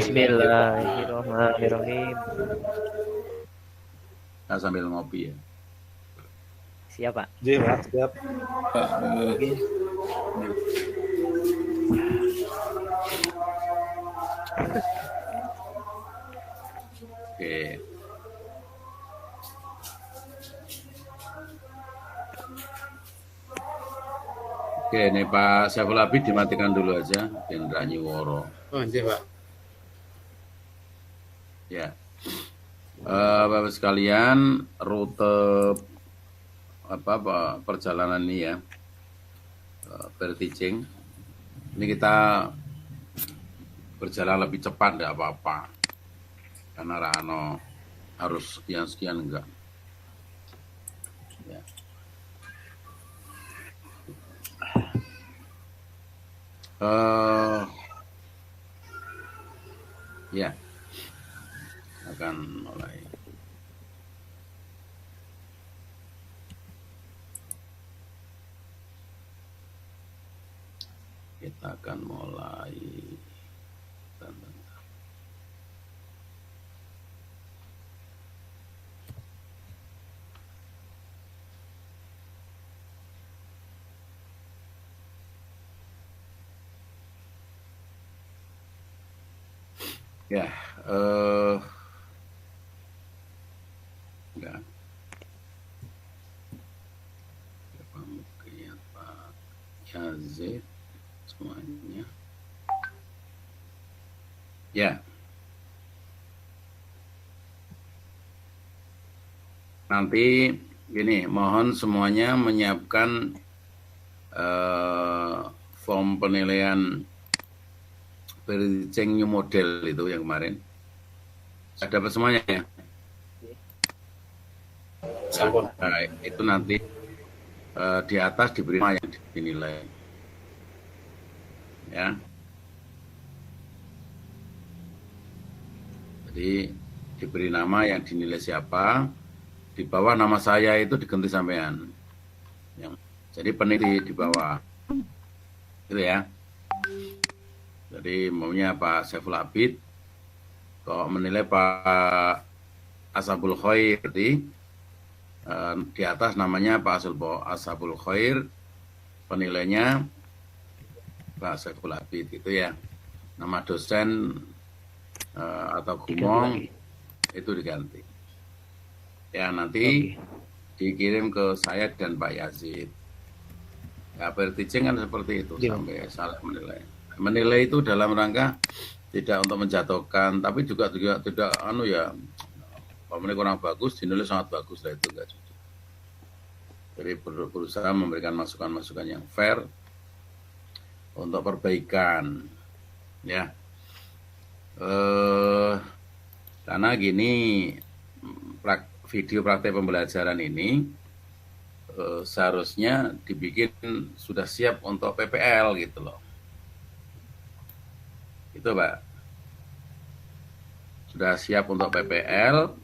Bismillahirrahmanirrahim. Nah, sambil ngopi ya. Siap, Pak. Siap, siap. Oke. Oke. Oke, ini Pak Saiful Abid dimatikan dulu aja, Gendra Nyiworo. Oh, iya, Pak. Ya, Bapak sekalian, rute perjalanan ini ya, Vertiging. Ini kita berjalan lebih cepat, enggak apa-apa, karena Rano harus sekian enggak. Ya. Ya, akan mulai. Kita akan mulai. Ya, enggak. Mungkin Pak Yazid semuanya. Ya. Nanti gini, mohon semuanya menyiapkan form penilaian Vertiging new model itu yang kemarin. Ada dapat semuanya ya? Nah, itu nanti di atas diberi nama yang dinilai. Ya. Jadi diberi nama yang dinilai siapa, di bawah nama saya itu diganti sampean. Jadi penilai di bawah. Gitu ya. Jadi maunya Pak Saiful Abid, kok menilai Pak Ashabul Khair, di atas namanya Pak Ashabul Khair, penilainya Pak Saiful Abid, gitu ya. Nama dosen atau gumong itu diganti. Ya, nanti dikirim ke saya dan Pak Yazid. Ya, Vertiging kan seperti itu sampai salah menilai. Menilai itu dalam rangka tidak untuk menjatuhkan, tapi juga tidak ya, kalau kurang bagus dinilai sangat bagus lah, itu enggak cocok. Jadi berusaha memberikan masukan-masukan yang fair untuk perbaikan, ya. Karena gini, video praktek pembelajaran ini seharusnya dibikin sudah siap untuk PPL gitu loh. Itu Pak, sudah siap untuk PPL,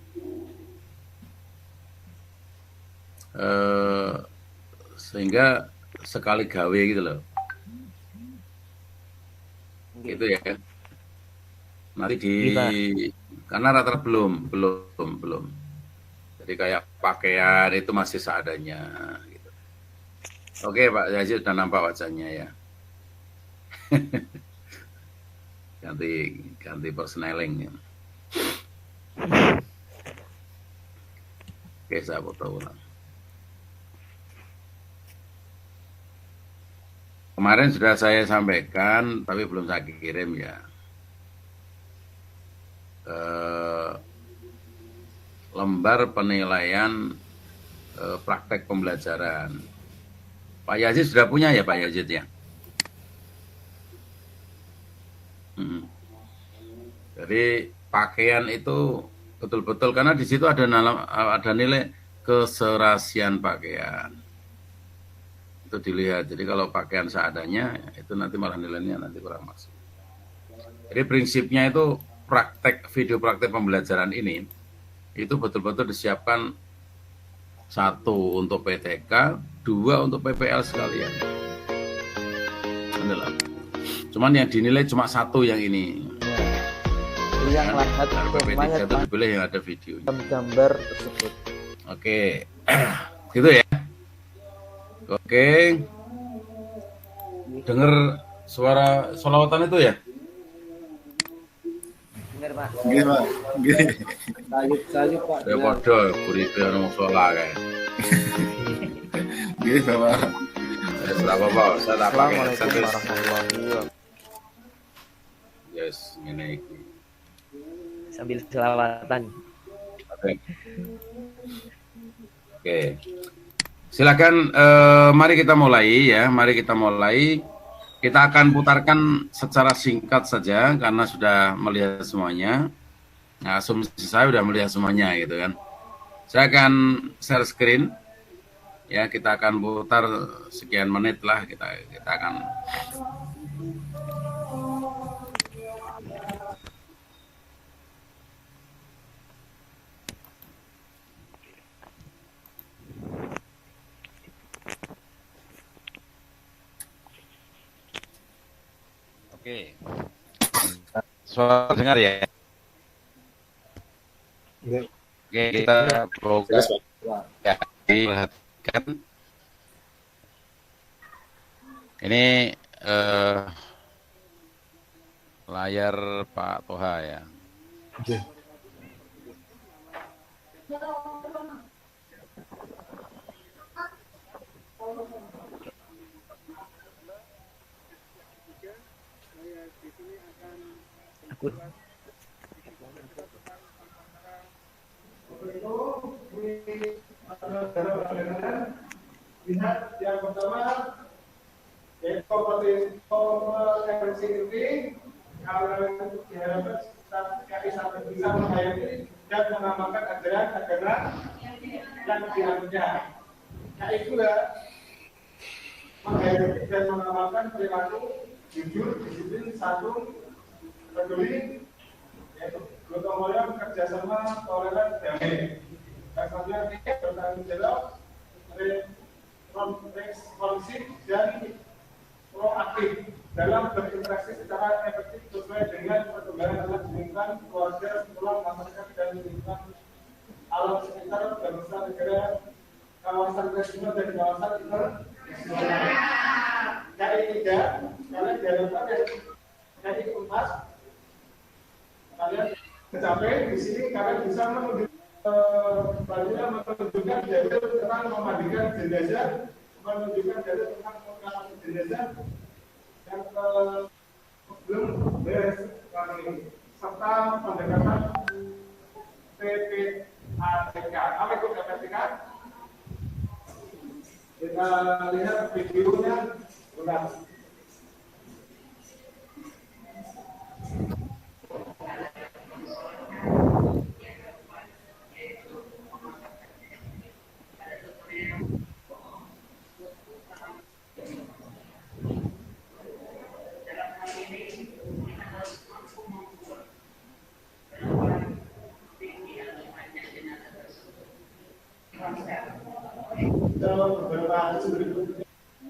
sehingga sekali gawe gitu loh. Gitu ya. Nanti karena rata-rata belum. Jadi kayak pakaian itu masih seadanya gitu. Oke Pak Yazid, sudah nampak wajahnya ya. ganti persneling ya. Oke, saya foto ulang. Kemarin sudah saya sampaikan, tapi belum saya kirim ya. Lembar penilaian praktek pembelajaran. Pak Yazid sudah punya ya Pak Yazid ya? Jadi pakaian itu betul-betul, karena di situ ada nilai keserasian pakaian. Itu dilihat. Jadi kalau pakaian seadanya, itu nanti malah nilainya nanti kurang masuk. Jadi prinsipnya itu video praktek pembelajaran ini itu betul-betul disiapkan, 1 untuk PTK, 2 untuk PPL sekalian. Adalah. Cuman yang dinilai cuma 1 yang ini. yang lahat RPP3 mayat itu dipilih yang ada videonya. gambar tersebut. Oke, gitu ya. Oke, dengar suara sholawatan itu ya? Bener, Pak. Nggih, Pak. Nggih. Salib Pak. Ya padha buripe ono sholat kae. Nggih, Bapak. Wis ora apa-apa, saya tak pakai Assalamualaikum headset wis. warahmatullahi wabarakatuh. Yes, ngene iki. Sambil selawatan. Oke. Oke. Silakan mari kita mulai ya. Mari kita mulai. Kita akan putarkan secara singkat saja karena sudah melihat semuanya. Nah, asumsi saya sudah melihat semuanya gitu kan. Saya akan share screen. Ya, kita akan putar sekian menit lah kita akan Oke. Suara dengar ya? Oke, kita fokus ya, perhatikan. Ini layar Pak Toha ya. Aku lihat yang pertama yaitu kompetensi ini kalau diharapkan KI sampai bisa menghayati dan mengamalkan ajaran yang dianutnya. KI pula menghayati dan mengamalkan perilaku jujur, disiplin, santun, peduli, yaitu gotong royong, kerjasama, toleran, damai. Selanjutnya bertanggung jawab, responsif dan proaktif dalam berinteraksi secara efektif sesuai dengan perkembangan anak lingkungan, keluarga, sekolah, masyarakat, dan lingkungan alam sekitar, bangsa, negara, kawasan regional dan kawasan internasional. KI 3, kalian diharapkan KI 4, kalian mencapai di sini kalian bisa menunjukkan dalil tentang memandikan jenazah, menunjukkan dalil tentang mengangkat jenazah yang belum beres kali, serta pendekatan PPATK. Apa itu PPATK? Kita lihat videonya ulang.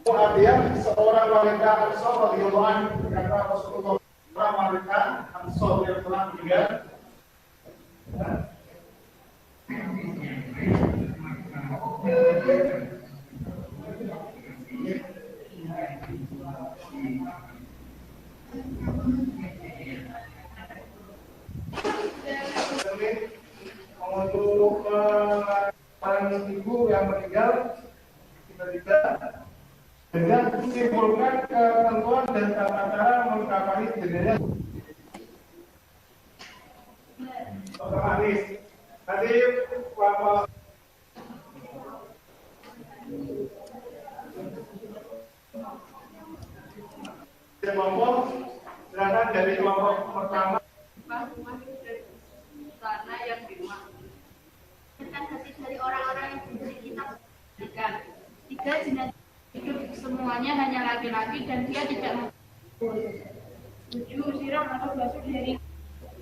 Kemudian seorang wanita Ansor radhiyallahu anha berkata Rasulullah, seorang wanita Ansor yang telah meninggal untuk ibu yang meninggal tiba-tiba dengan menyimpulkan ketentuan dan tata cara mengkafani jenazah otomatis. Tadi Bapak kelompok, silakan dari kelompok pertama. Karena yang di rumah kan hati dari orang-orang yang diberi kitab berikan. 3 jenazah hidup semuanya hanya laki-laki dan dia tidak 7 siram atau basuh dari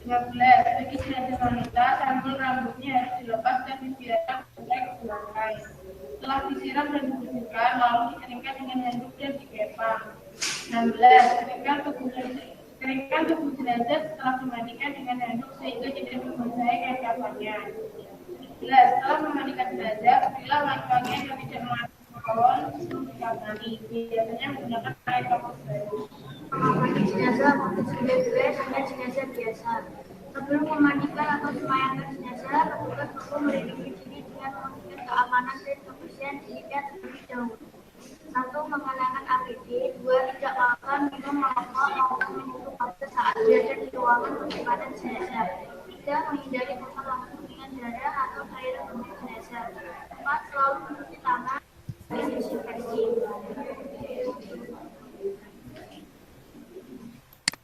12 bagi jenazah wanita sampul rambutnya harus dilepas dan dibiarkan sampai ke belakang. Setelah disiram dan dibersihkan lalu dikeringkan dengan handuk dan dikepang. 16 ketika tubuh Mereka tubuh jenazah setelah dimandikan dengan handuk sehingga tidak membahayakan kehidupannya. Jelas, setelah memandikan jenazah, berilah laki-laki yang tidak mengandung kolon sebelum dikafani. Biasanya menggunakan air kapur baru. Mandi jenazah maupun sebagai dengan jenazah biasa. Sebelum memandikan atau semayangkan jenazah, petugas perlu melindungi diri dengan memastikan keamanan dan kebersihan dirinya terlebih dahulu. 1. Mengenakan APD. 2. Tidak makan, minum, merokok, maupun menyentuh kabel saat berada di ruangan penyimpanan jenazah. 3. Menghindari kontak langsung dengan darah atau cairan tubuh jenazah. 4. Selalu mencuci tangan dan disinfeksi.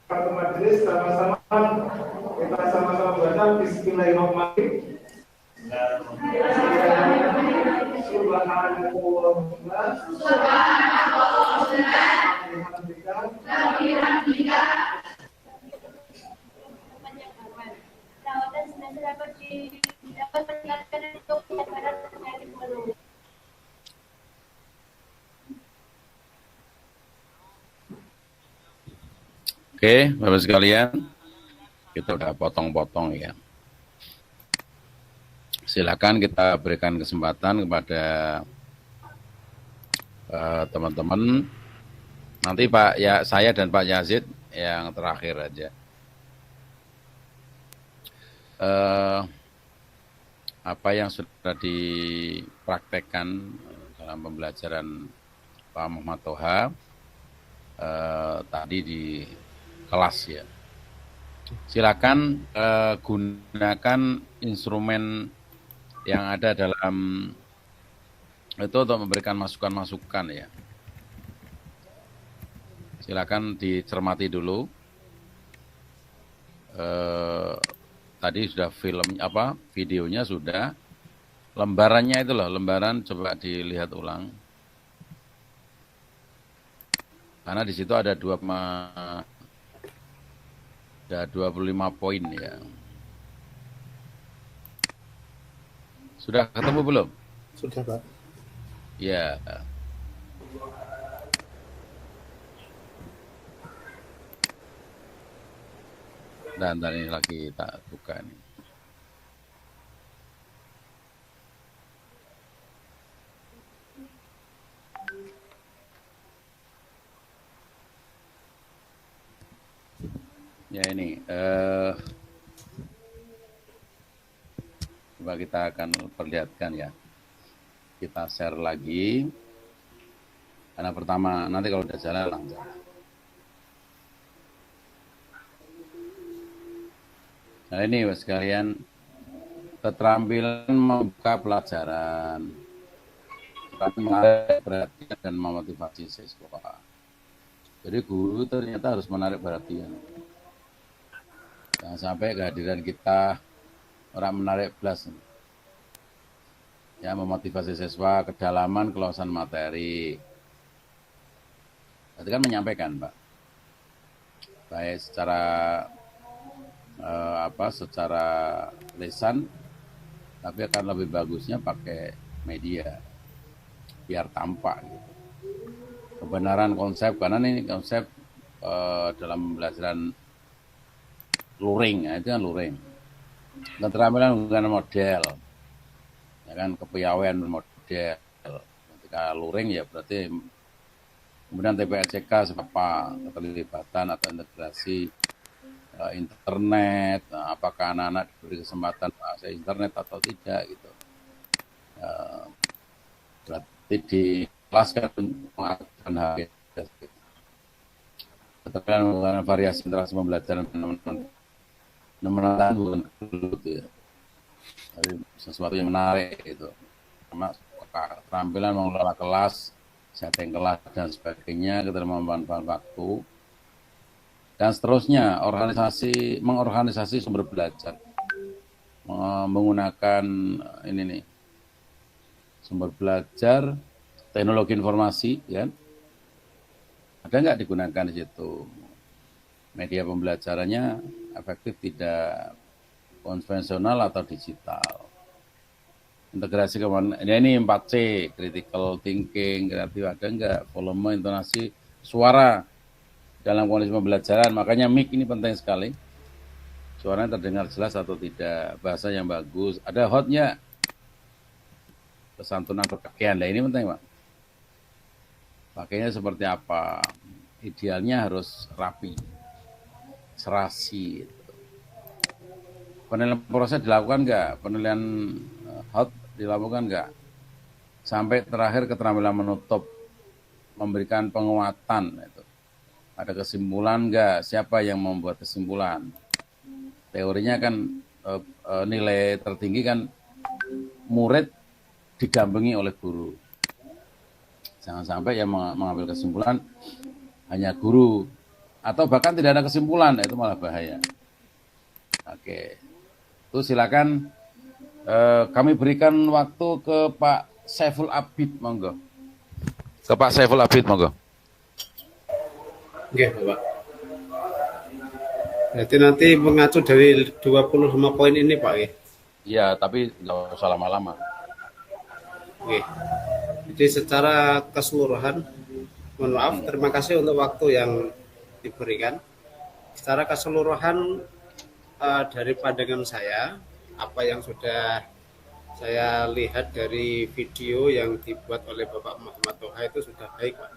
Satu majelis sama-sama kita sama-sama baca Bismillahirrahmanirrahim. Perawatan jenazah dapat dilakukan untuk penyebaran penyakit mulut. Oke, Bapak sekalian, kita udah potong-potong ya. Silakan kita berikan kesempatan kepada teman-teman. Nanti saya dan Pak Yazid yang terakhir aja. Apa yang sudah dipraktekkan dalam pembelajaran Pak Muhammad Toha tadi di kelas ya. Silakan gunakan instrumen yang ada dalam itu untuk memberikan masukan-masukan ya. Silakan dicermati dulu. Tadi sudah videonya sudah. Lembarannya itu loh, lembaran coba dilihat ulang. Karena di situ ada 25 poin ya. Sudah ketemu belum? Sudah, Pak. Ya. Dan ini lagi tak buka nih. Ya ini, coba kita akan perlihatkan ya. Kita share lagi. Karena pertama, nanti kalau udah jalan langsung. Nah ini Bapak sekalian, keterampilan membuka pelajaran. Menarik perhatian dan memotivasi siswa. Jadi guru ternyata harus menarik perhatian. Jangan sampai kehadiran kita orang menarik belas. Ya, memotivasi siswa, kedalaman, keluasan materi. Berarti kan menyampaikan, Pak. Baik secara secara lisan, tapi akan lebih bagusnya pakai media biar tampak gitu. Kebenaran konsep, karena ini konsep dalam pembelajaran luring, ya, itu kan luring. Keterampilan menggunakan model, ya kan, kepiawaian model. Ketika luring ya berarti kemudian TPSCK seberapa keterlibatan atau integrasi internet, apakah anak-anak diberi kesempatan akses internet atau tidak gitu. Berarti dikelaskan mengatakan hal keterampilan menggunakan variasi interaksi pembelajaran menelan bukan dulu ya. Tapi sesuatu yang menarik itu. Sama keterampilan mengelola kelas, setting kelas dan sebagainya, keterampilan waktu dan seterusnya. Mengorganisasi sumber belajar, menggunakan ini nih sumber belajar, teknologi informasi, kan? Ada nggak digunakan di situ? Media pembelajarannya efektif tidak konvensional atau digital. Integrasi kemana? Ini 4C, critical thinking, kreatif ada enggak? Volume, intonasi, suara. dalam kondisi pembelajaran. Makanya mic ini penting sekali. Suaranya terdengar jelas atau tidak, bahasa yang bagus, ada hotnya, kesantunan berpakaian. Nah ini penting, Pak. Pakainya seperti apa? Idealnya harus rapi, serasi. Penilaian proses dilakukan nggak? Penilaian hot dilakukan nggak? Sampai terakhir keterampilan menutup, memberikan penguatan. Itu. Ada kesimpulan nggak? Siapa yang membuat kesimpulan? Teorinya kan nilai tertinggi kan murid didampingi oleh guru. Jangan sampai yang mengambil kesimpulan hanya guru atau bahkan tidak ada kesimpulan, itu malah bahaya. Oke, itu silakan kami berikan waktu ke Pak Saiful Abid, monggo. Ke Pak Saiful Abid, monggo. Oke, Bapak. Jadi nanti mengacu dari 25 poin ini, Pak. Ya? Iya, tapi nggak usah lama-lama. Oke. Jadi secara keseluruhan, mohon maaf, terima kasih untuk waktu yang diberikan. Secara keseluruhan dari pandangan saya, apa yang sudah saya lihat dari video yang dibuat oleh Bapak Muhammad Toha itu sudah baik, Pak.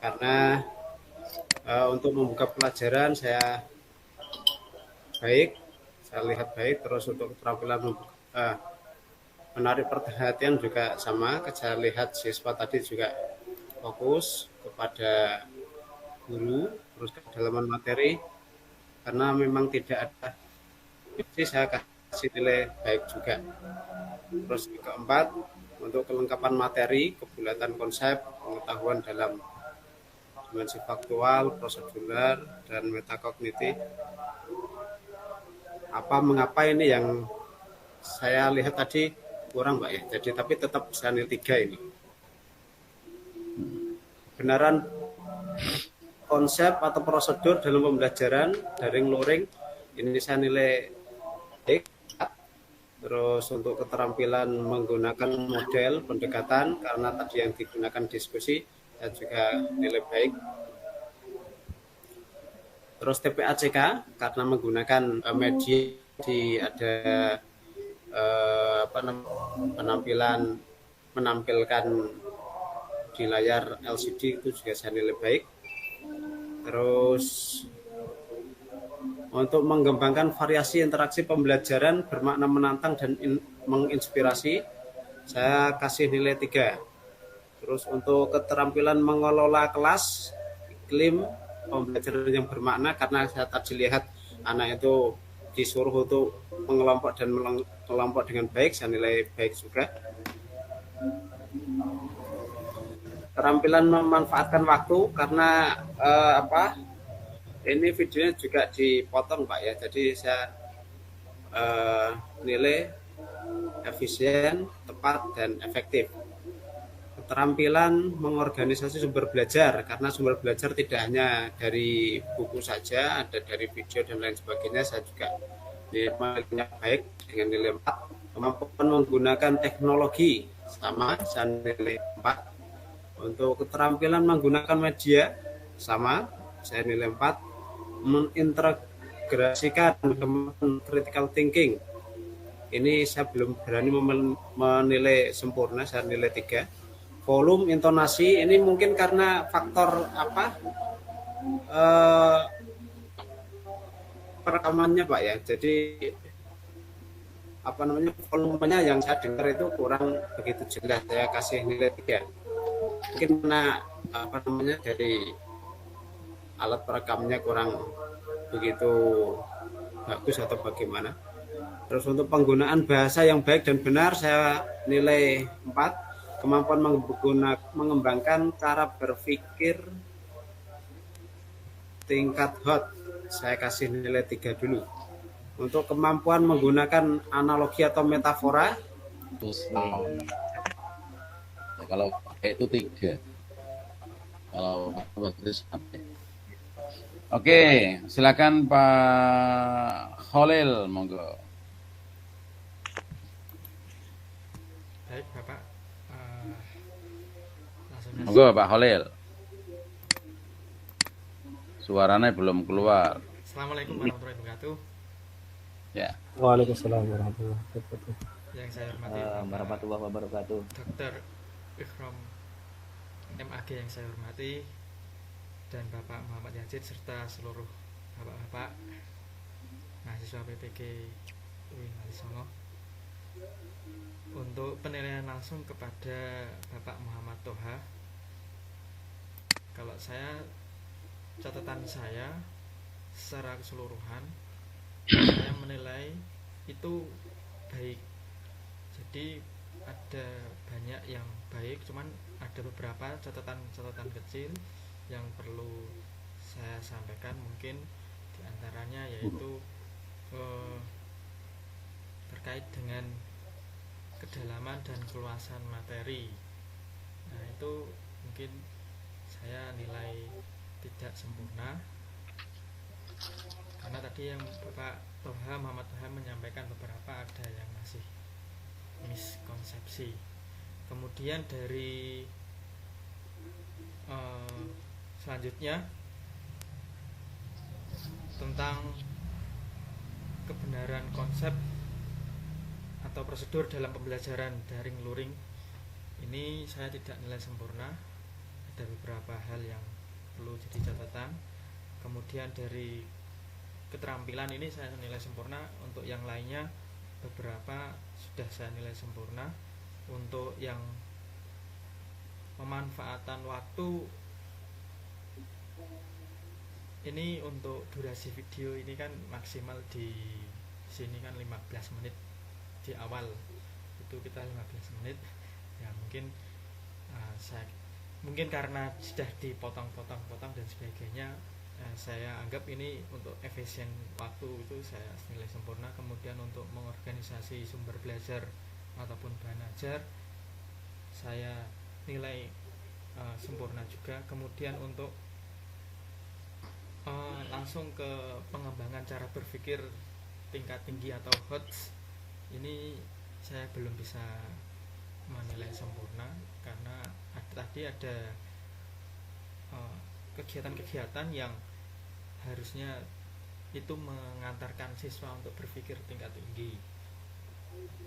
Karena untuk membuka pelajaran saya lihat baik, terus untuk keterampilan menarik perhatian juga sama. Saya lihat siswa tadi juga fokus kepada guru, terus kedalaman materi, karena memang tidak ada, jadi saya kasih nilai baik juga. Terus keempat, untuk kelengkapan materi, kebulatan konsep, pengetahuan dalam dimensi faktual, prosedural, dan metakognitif. Mengapa ini yang saya lihat tadi kurang, Pak ya. Jadi tapi tetap bisa nilai 3 ini. Benaran konsep atau prosedur dalam pembelajaran daring luring ini saya nilai baik. Terus untuk keterampilan menggunakan model pendekatan, karena tadi yang digunakan diskusi, saya juga nilai baik. Terus TPACK karena menggunakan media ada menampilkan di layar LCD, itu juga saya nilai baik. Terus untuk mengembangkan variasi interaksi pembelajaran bermakna menantang dan menginspirasi, saya kasih nilai 3. Terus untuk keterampilan mengelola kelas, iklim pembelajaran yang bermakna, karena saya tadi lihat anak itu disuruh untuk mengelompok dan mengelompok dengan baik, saya nilai baik juga. Keterampilan memanfaatkan waktu, karena ini videonya juga dipotong, Pak ya, jadi saya nilai efisien, tepat, dan efektif. Keterampilan mengorganisasi sumber belajar, karena sumber belajar tidak hanya dari buku saja, ada dari video dan lain sebagainya. Saya juga nilainya baik dengan nilai 4. Kemampuan menggunakan teknologi sama, saya nilai 4. Untuk keterampilan menggunakan media sama, saya nilai 4. Mengintegrasikan critical thinking, ini saya belum berani menilai sempurna, saya nilai 3. Volume, intonasi, ini mungkin karena faktor perekamannya, Pak ya. Jadi volumenya yang saya dengar itu kurang begitu jelas, saya kasih nilai 3. Mungkin karena dari alat perekamnya kurang begitu bagus atau bagaimana. Terus untuk penggunaan bahasa yang baik dan benar, saya nilai 4. Kemampuan mengembangkan cara berpikir tingkat hot, saya kasih nilai 3 dulu. Untuk kemampuan menggunakan analogi atau metafora, kalau pakai itu 3. Kalau oke, silakan Pak Khalil, monggo. Baik, Bapak. Monggo Pak Khalil. Suaranya belum keluar. Assalamualaikum warahmatullahi wabarakatuh. Ya. Waalaikumsalam warahmatullahi wabarakatuh. Yang saya hormati Bapak Warahmatullahi wabarakatuh. Dr. Ikhram MAG yang saya hormati, dan Bapak Muhammad Yazid serta seluruh bapak-bapak mahasiswa PPG UIN Walisongo. Untuk penilaian langsung kepada Bapak Muhammad Toha, kalau catatan saya secara keseluruhan, saya menilai itu baik. Jadi ada banyak yang baik, cuman ada beberapa catatan kecil yang perlu saya sampaikan. Mungkin diantaranya yaitu terkait dengan kedalaman dan keluasan materi. Nah, itu mungkin saya nilai tidak sempurna, karena tadi yang Bapak Muhammad Toha menyampaikan beberapa ada yang masih miskonsepsi. Kemudian dari selanjutnya tentang kebenaran konsep atau prosedur dalam pembelajaran daring luring, ini saya tidak nilai sempurna. Ada beberapa hal yang perlu jadi catatan. Kemudian dari keterampilan ini saya nilai sempurna. Untuk yang lainnya beberapa sudah saya nilai sempurna. Untuk yang pemanfaatan waktu, ini untuk durasi video ini kan maksimal di sini kan 15 menit. Di awal itu kita 15 menit ya, mungkin karena sudah dipotong-potong dan sebagainya, saya anggap ini untuk efisien waktu itu saya nilai sempurna. Kemudian untuk mengorganisasi sumber belajar ataupun bahan ajar saya nilai sempurna juga. Kemudian untuk langsung ke pengembangan cara berpikir tingkat tinggi atau HOTS, ini saya belum bisa menilai sempurna, karena tadi ada kegiatan-kegiatan yang harusnya itu mengantarkan siswa untuk berpikir tingkat tinggi,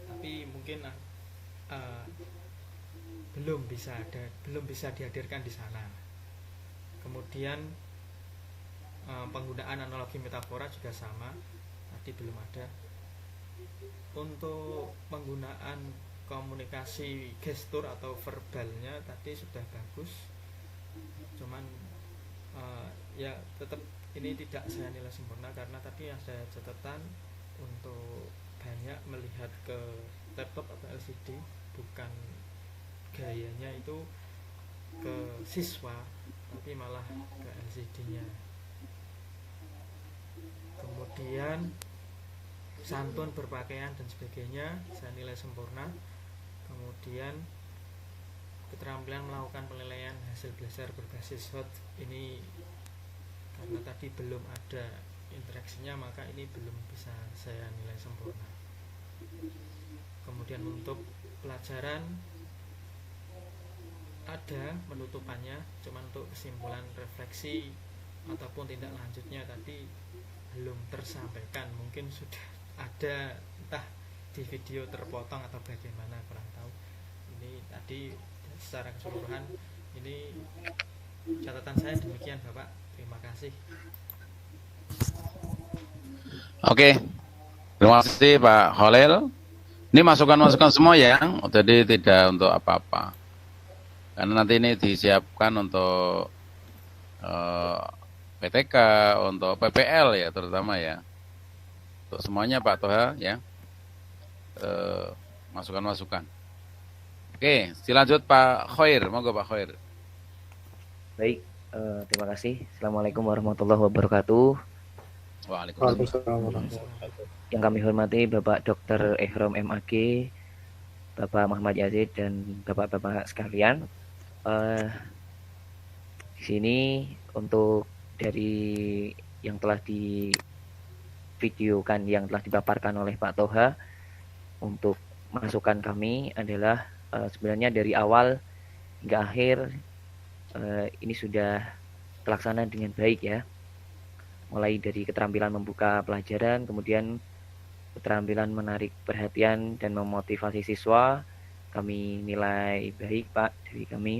tapi mungkin belum bisa dihadirkan di sana. Kemudian penggunaan analogi metafora juga sama, tadi belum ada. Untuk penggunaan komunikasi gestur atau verbalnya tadi sudah bagus, cuman ya tetap ini tidak saya nilai sempurna, karena tadi ada catatan untuk banyak melihat ke laptop atau LCD, bukan gayanya itu ke siswa tapi malah ke LCD-nya. Kemudian santun berpakaian dan sebagainya saya nilai sempurna. Kemudian keterampilan melakukan penilaian hasil belajar berbasis HOT, ini karena tadi belum ada interaksinya, maka ini belum bisa saya nilai sempurna. Kemudian untuk pelajaran ada penutupannya, cuman untuk kesimpulan refleksi ataupun tindak lanjutnya tadi belum tersampaikan. Mungkin sudah ada, entah di video terpotong atau bagaimana, kurang tahu. Ini tadi secara keseluruhan ini catatan saya demikian, Bapak. Terima kasih. Oke. Terima kasih Pak Khalil. Ini masukan-masukan semua ya, jadi tidak untuk apa-apa. Karena nanti ini disiapkan untuk PTK, untuk PPL ya terutama ya. Untuk semuanya Pak Toha ya, masukan-masukan. Oke, dilanjut Pak Khoir, monggo Pak Khoir. Baik, terima kasih. Assalamualaikum warahmatullahi wabarakatuh. Waalaikumsalam. Yang kami hormati Bapak Dr. Ikhram MAG, Bapak Muhammad Yazid dan Bapak-bapak sekalian. Di sini untuk dari yang telah videokan, yang telah dipaparkan oleh Pak Toha, untuk masukan kami adalah sebenarnya dari awal hingga akhir ini sudah terlaksana dengan baik ya. mulai dari keterampilan membuka pelajaran, kemudian keterampilan menarik perhatian dan memotivasi siswa, kami nilai baik Pak dari kami.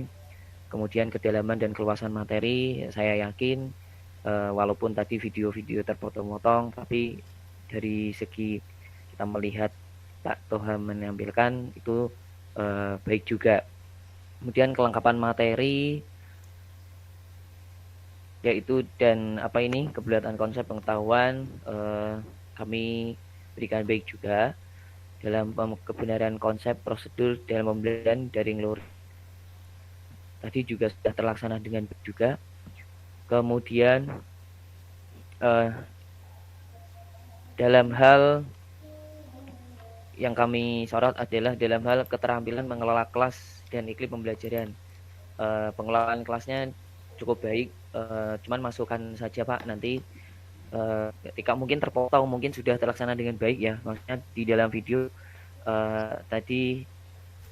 Kemudian kedalaman dan keluasan materi, saya yakin walaupun tadi video-video terpotong-potong, tapi dari segi kita melihat Pak Toha menampilkan itu baik juga. Kemudian kelengkapan materi yaitu dan kebulatan konsep pengetahuan kami berikan baik juga dalam kebenaran konsep prosedur dalam pembelajaran daring luring tadi juga sudah terlaksana dengan baik juga. Kemudian dalam hal yang kami sorot adalah dalam hal keterampilan mengelola kelas dan iklim pembelajaran. Pengelolaan kelasnya cukup baik, cuman masukan saja Pak nanti ketika mungkin terpotong mungkin sudah terlaksana dengan baik ya, maksudnya di dalam video tadi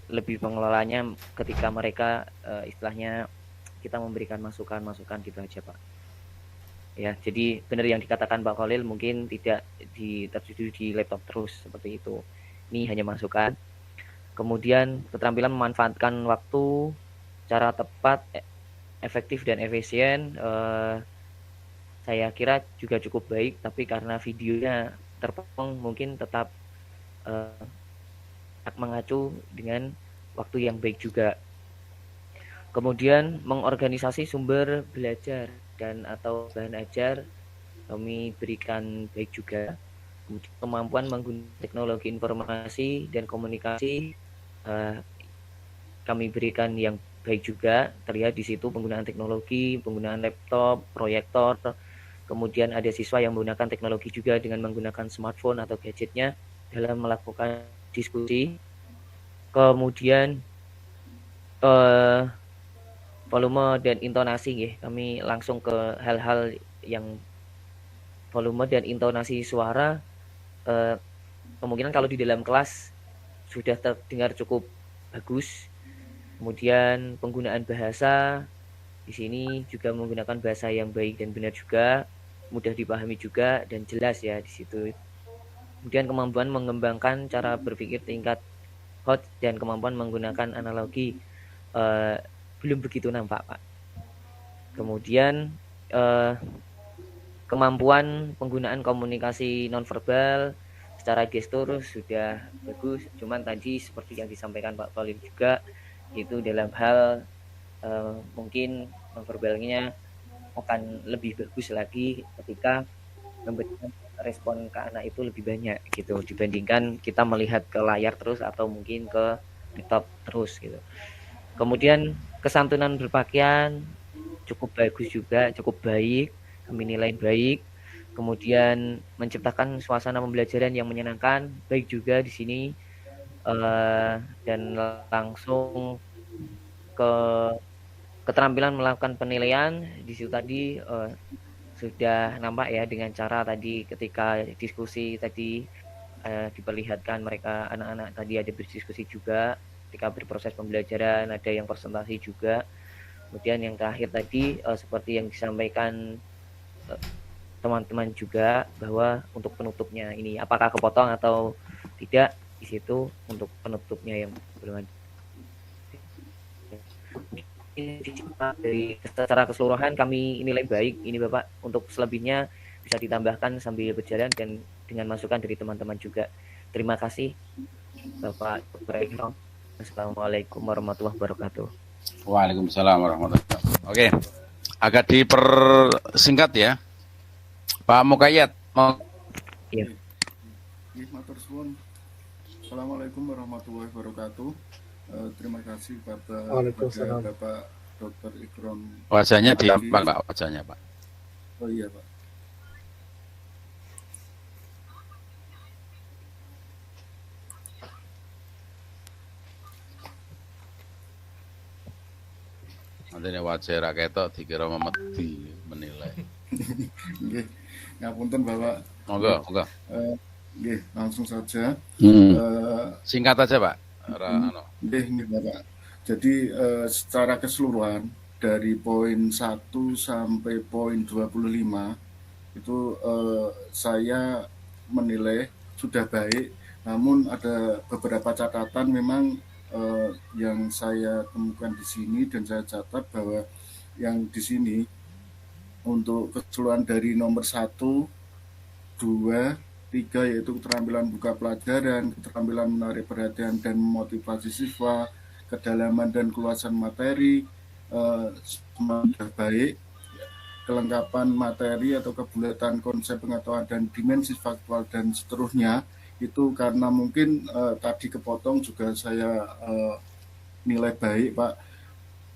lebih pengelolanya ketika mereka istilahnya kita memberikan masukan gitu aja Pak ya. Jadi benar yang dikatakan Pak Khalil, mungkin tidak tertuju di laptop terus seperti itu, ini hanya masukan. Kemudian keterampilan memanfaatkan waktu secara tepat, efektif dan efisien, saya kira juga cukup baik, tapi karena videonya terpotong mungkin tetap mengacu dengan waktu yang baik juga. Kemudian mengorganisasi sumber belajar dan atau bahan ajar kami berikan baik juga. Kemudian kemampuan menggunakan teknologi informasi dan komunikasi kami berikan yang baik juga. Terlihat di situ penggunaan teknologi, penggunaan laptop, proyektor. Kemudian ada siswa yang menggunakan teknologi juga dengan menggunakan smartphone atau gadgetnya dalam melakukan diskusi. Kemudian volume dan intonasi ya, kami langsung ke hal-hal yang volume dan intonasi suara kemungkinan kalau di dalam kelas sudah terdengar cukup bagus. Kemudian penggunaan bahasa di sini juga menggunakan bahasa yang baik dan benar juga, mudah dipahami juga dan jelas ya di situ. Kemudian kemampuan mengembangkan cara berpikir tingkat hot dan kemampuan menggunakan analogi belum begitu nampak Pak. Kemudian kemampuan penggunaan komunikasi nonverbal secara gestur sudah bagus, cuman tadi seperti yang disampaikan Pak Khalil juga itu dalam hal mungkin nonverbalnya akan lebih bagus lagi ketika memberikan respon ke anak itu lebih banyak gitu dibandingkan kita melihat ke layar terus atau mungkin ke laptop terus gitu. Kemudian kesantunan berpakaian cukup bagus juga, cukup baik, kami nilai baik. Kemudian menciptakan suasana pembelajaran yang menyenangkan, baik juga di sini. Dan langsung ke keterampilan melakukan penilaian di situ tadi sudah nampak ya dengan cara tadi ketika diskusi tadi diperlihatkan mereka anak-anak tadi ada berdiskusi juga ketika berproses pembelajaran, ada yang presentasi juga. Kemudian yang terakhir tadi seperti yang disampaikan teman-teman juga bahwa untuk penutupnya ini apakah kepotong atau tidak, di situ untuk penutupnya yang belum ada. Dari secara keseluruhan kami nilai baik ini Bapak. Untuk selebihnya bisa ditambahkan sambil berjalan dan dengan masukan dari teman-teman juga. Terima kasih Bapak Dr. Assalamualaikum warahmatullahi wabarakatuh. Waalaikumsalam warahmatullahi wabarakatuh. Oke, agak dipersingkat ya Pak Mukayat. Iya. Matur suwun. Assalamualaikum warahmatullahi wabarakatuh. Terima kasih pada Bapak Dr. Ikram. Wajahnya diampak Pak, wajahnya Pak. Oh iya Pak. Nanti wajah raketok dikira memedi menilai. Nggih, ngapunten Bapak. Monggo. Nggih, langsung saja. Singkat aja Pak. Nggih Bapak. Jadi secara keseluruhan dari poin 1 sampai poin 25 itu saya menilai sudah baik, namun ada beberapa catatan memang yang saya temukan di sini dan saya catat bahwa yang di sini untuk keseluruhan dari nomor 1, 2, 3 yaitu keterampilan buka pelajaran, keterampilan menarik perhatian dan memotivasi siswa, kedalaman dan keluasan materi, semua sudah baik. Kelengkapan materi atau kebulatan konsep pengetahuan dan dimensi faktual dan seterusnya itu karena mungkin tadi kepotong juga saya nilai baik Pak.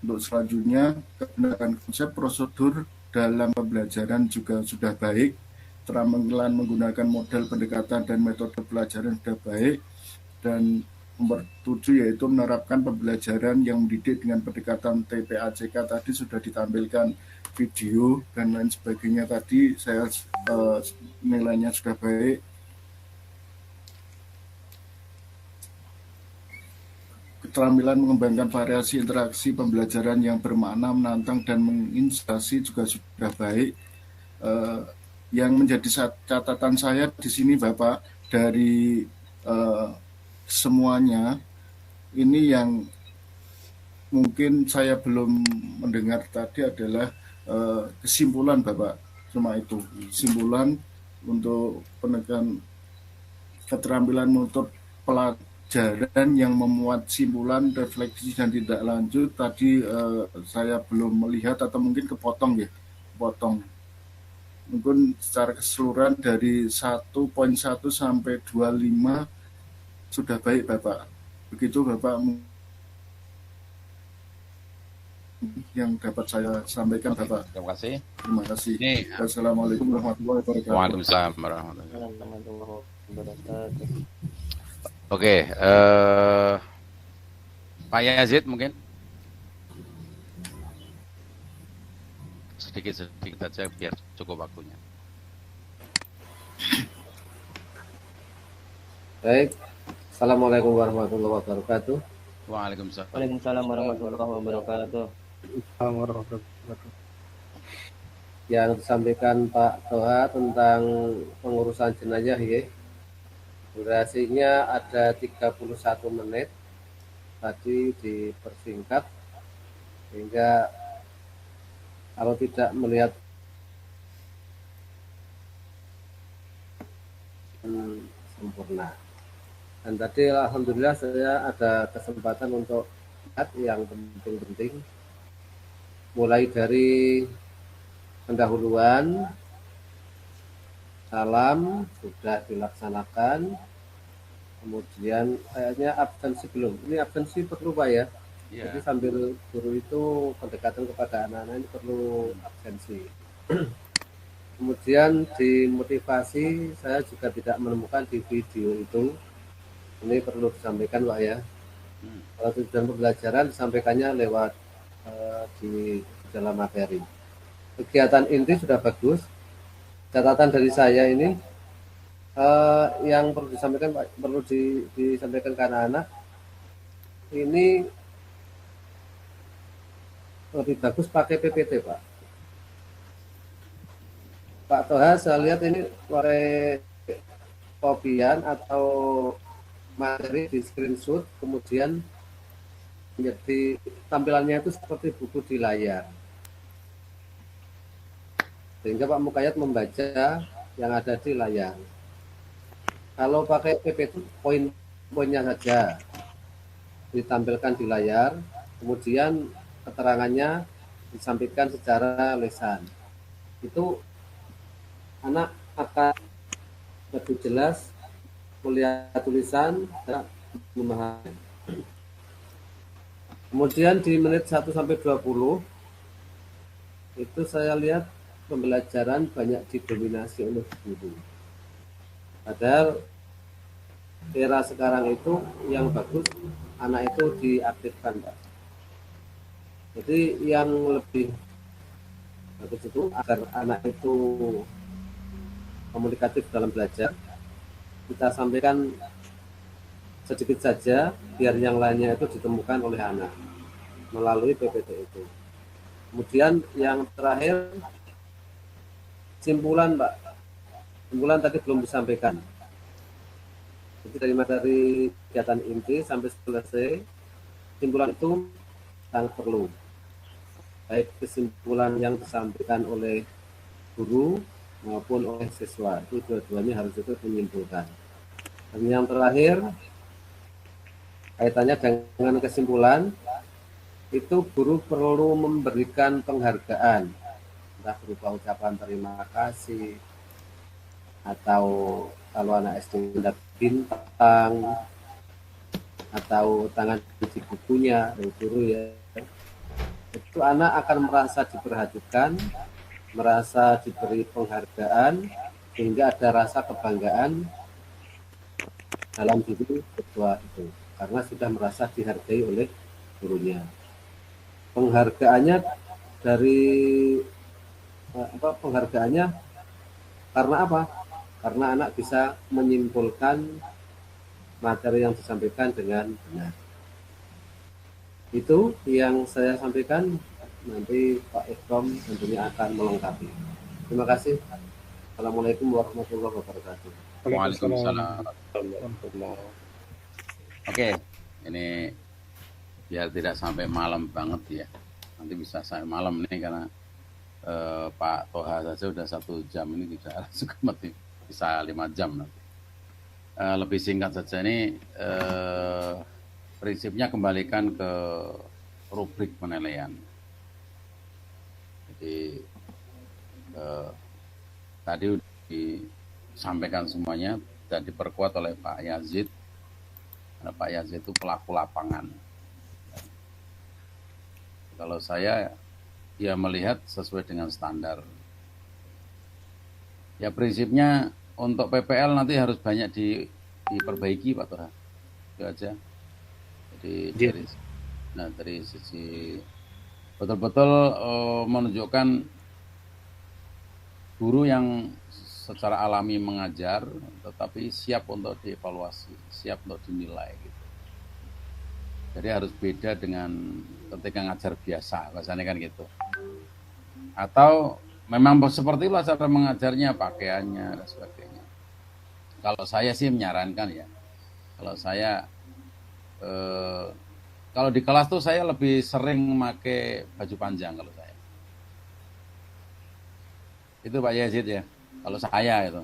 Untuk selanjutnya kebenaran konsep prosedur dalam pembelajaran juga sudah baik. Keterampilan menggunakan model pendekatan dan metode pelajaran sudah baik. Dan nomor 7 yaitu menerapkan pembelajaran yang mendidik dengan pendekatan TPACK tadi sudah ditampilkan video dan lain sebagainya tadi saya nilainya sudah baik. Keterampilan mengembangkan variasi interaksi pembelajaran yang bermakna, menantang dan menginspirasi juga sudah baik. Yang menjadi catatan saya di sini Bapak dari semuanya ini yang mungkin saya belum mendengar tadi adalah kesimpulan Bapak, cuma itu kesimpulan untuk penekan keterampilan menuntut pelajaran yang memuat simpulan, refleksi dan tidak lanjut tadi saya belum melihat atau mungkin kepotong ya, potong. Mungkin secara keseluruhan dari 1.1 sampai 25 sudah baik Bapak. Begitu Bapak yang dapat saya sampaikan Bapak. Terima kasih. Terima kasih. Ini, Wassalamualaikum warahmatullahi wabarakatuh. Waalaikumsalam warahmatullahi wabarakatuh. Oke, Pak Yazid mungkin sedikit saja biar cukup waktunya. Baik, Assalamualaikum warahmatullahi wabarakatuh. Waalaikumsalam. Waalaikumsalam warahmatullahi wabarakatuh. Yang disampaikan Pak Toha tentang pengurusan jenazah ya. Durasinya ada 31 menit. Tadi dipersingkat sehingga kalau tidak melihat sempurna. Dan tadi alhamdulillah saya ada kesempatan untuk lihat yang penting-penting. Mulai dari pendahuluan, salam sudah dilaksanakan. Kemudian kayaknya absensi belum. Ini absensi perlu Pak ya. Yeah. Jadi sambil guru itu pendekatan kepada anak-anak ini perlu absensi. Kemudian di motivasi saya juga tidak menemukan di video itu. Ini perlu disampaikan Pak ya. Kalau tujuan pembelajaran disampaikannya lewat di dalam materi. Kegiatan inti sudah bagus. Catatan dari saya ini yang perlu disampaikan Pak, perlu disampaikan ke anak-anak. Ini lebih bagus pakai PPT Pak. Pak Toha saya lihat ini pakai kopian atau materi di screenshot kemudian menjadi tampilannya itu seperti buku di layar sehingga Pak Mukayat membaca yang ada di layar. Kalau pakai PPT poin-poinnya saja ditampilkan di layar kemudian keterangannya disampaikan secara lisan, itu anak akan lebih jelas melihat tulisan dan memahami. Kemudian di menit 1 sampai 20 itu saya lihat pembelajaran banyak didominasi oleh guru. Padahal era sekarang itu yang bagus anak itu diaktifkan Pak. Jadi yang lebih bagus itu agar anak itu komunikatif dalam belajar, kita sampaikan sedikit saja biar yang lainnya itu ditemukan oleh anak melalui PPT itu. Kemudian yang terakhir simpulan Pak, kesimpulan tadi belum disampaikan. Jadi dari kegiatan inti sampai selesai, kesimpulan itu sangat perlu. Baik kesimpulan yang disampaikan oleh guru maupun oleh siswa, itu dua-duanya harus ikut menyimpulkan. Dan yang terakhir, kaitannya dengan kesimpulan, itu guru perlu memberikan penghargaan, entah berupa ucapan terima kasih, atau kalau anak SD mendapat bintang, atau tangan di bukunya dari guru ya, itu anak akan merasa diperhatikan, merasa diberi penghargaan, sehingga ada rasa kebanggaan dalam diri siswa itu, karena sudah merasa dihargai oleh gurunya. Penghargaannya dari penghargaannya karena apa? Karena anak bisa menyimpulkan materi yang disampaikan dengan benar. Itu yang saya sampaikan, nanti Pak Ikrom tentunya akan melengkapi. Terima kasih. Assalamualaikum warahmatullahi wabarakatuh. Waalaikumsalam. Oke, ini biar tidak sampai malam banget ya. Nanti bisa sampai malam nih karena Pak Toha saja udah 1 jam, ini tidak suka mati bisa 5 jam nanti. Lebih singkat saja ini, prinsipnya kembalikan ke rubrik penilaian. Jadi tadi sudah disampaikan semuanya dan diperkuat oleh Pak Yazid. Karena Pak Yazid itu pelaku lapangan. Kalau saya ya melihat sesuai dengan standar. Ya prinsipnya untuk PPL nanti harus banyak diperbaiki Pak Toha. Itu aja. Jadi dari sisi betul-betul menunjukkan guru yang secara alami mengajar, tetapi siap untuk dievaluasi, siap untuk dinilai gitu. Jadi harus beda dengan ketika ngajar biasa, biasanya kan gitu. Atau memang seperti itulah cara mengajarnya, pakaiannya dan sebagainya. Kalau saya sih menyarankan ya, kalau saya kalau di kelas tuh saya lebih sering memakai baju panjang kalau saya. Itu Pak Yazid ya. Kalau saya itu.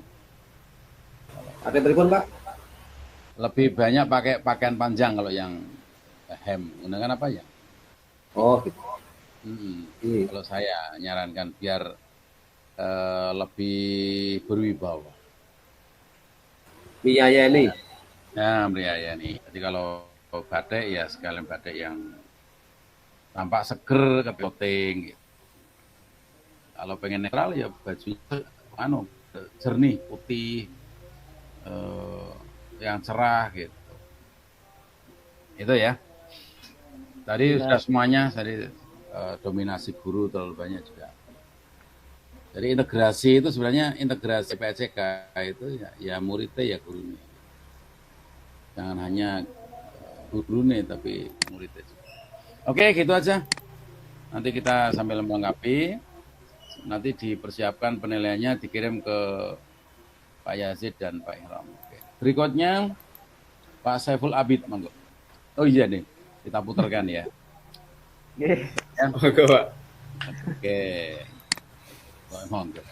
Ada telepon Pak? Lebih banyak pakai pakaian panjang kalau yang hem. Gunakan apa ya? Oh gitu. Kalau saya nyarankan biar lebih berwibawa. Miyayani. Nah, Miyayani. Jadi kalau batik ya sekalian batik yang tampak seger ke clothing gitu. Kalau pengen netral ya bajunya jernih, putih, yang cerah gitu. Itu ya. Tadi sudah semuanya, tadi dominasi guru terlalu banyak juga. Jadi integrasi itu sebenarnya integrasi PCK itu ya muridnya ya gurunya. Jangan hanya gurunya tapi muridnya juga. Oke, gitu aja. Nanti kita sambil melengkapi. Nanti dipersiapkan penilaiannya dikirim ke Pak Yazid dan Pak Ihram. Oke. Berikutnya Pak Saiful Abid, monggo. Oh iya nih, kita putarkan ya. Ya. Monggo Pak. Oke. Monggo.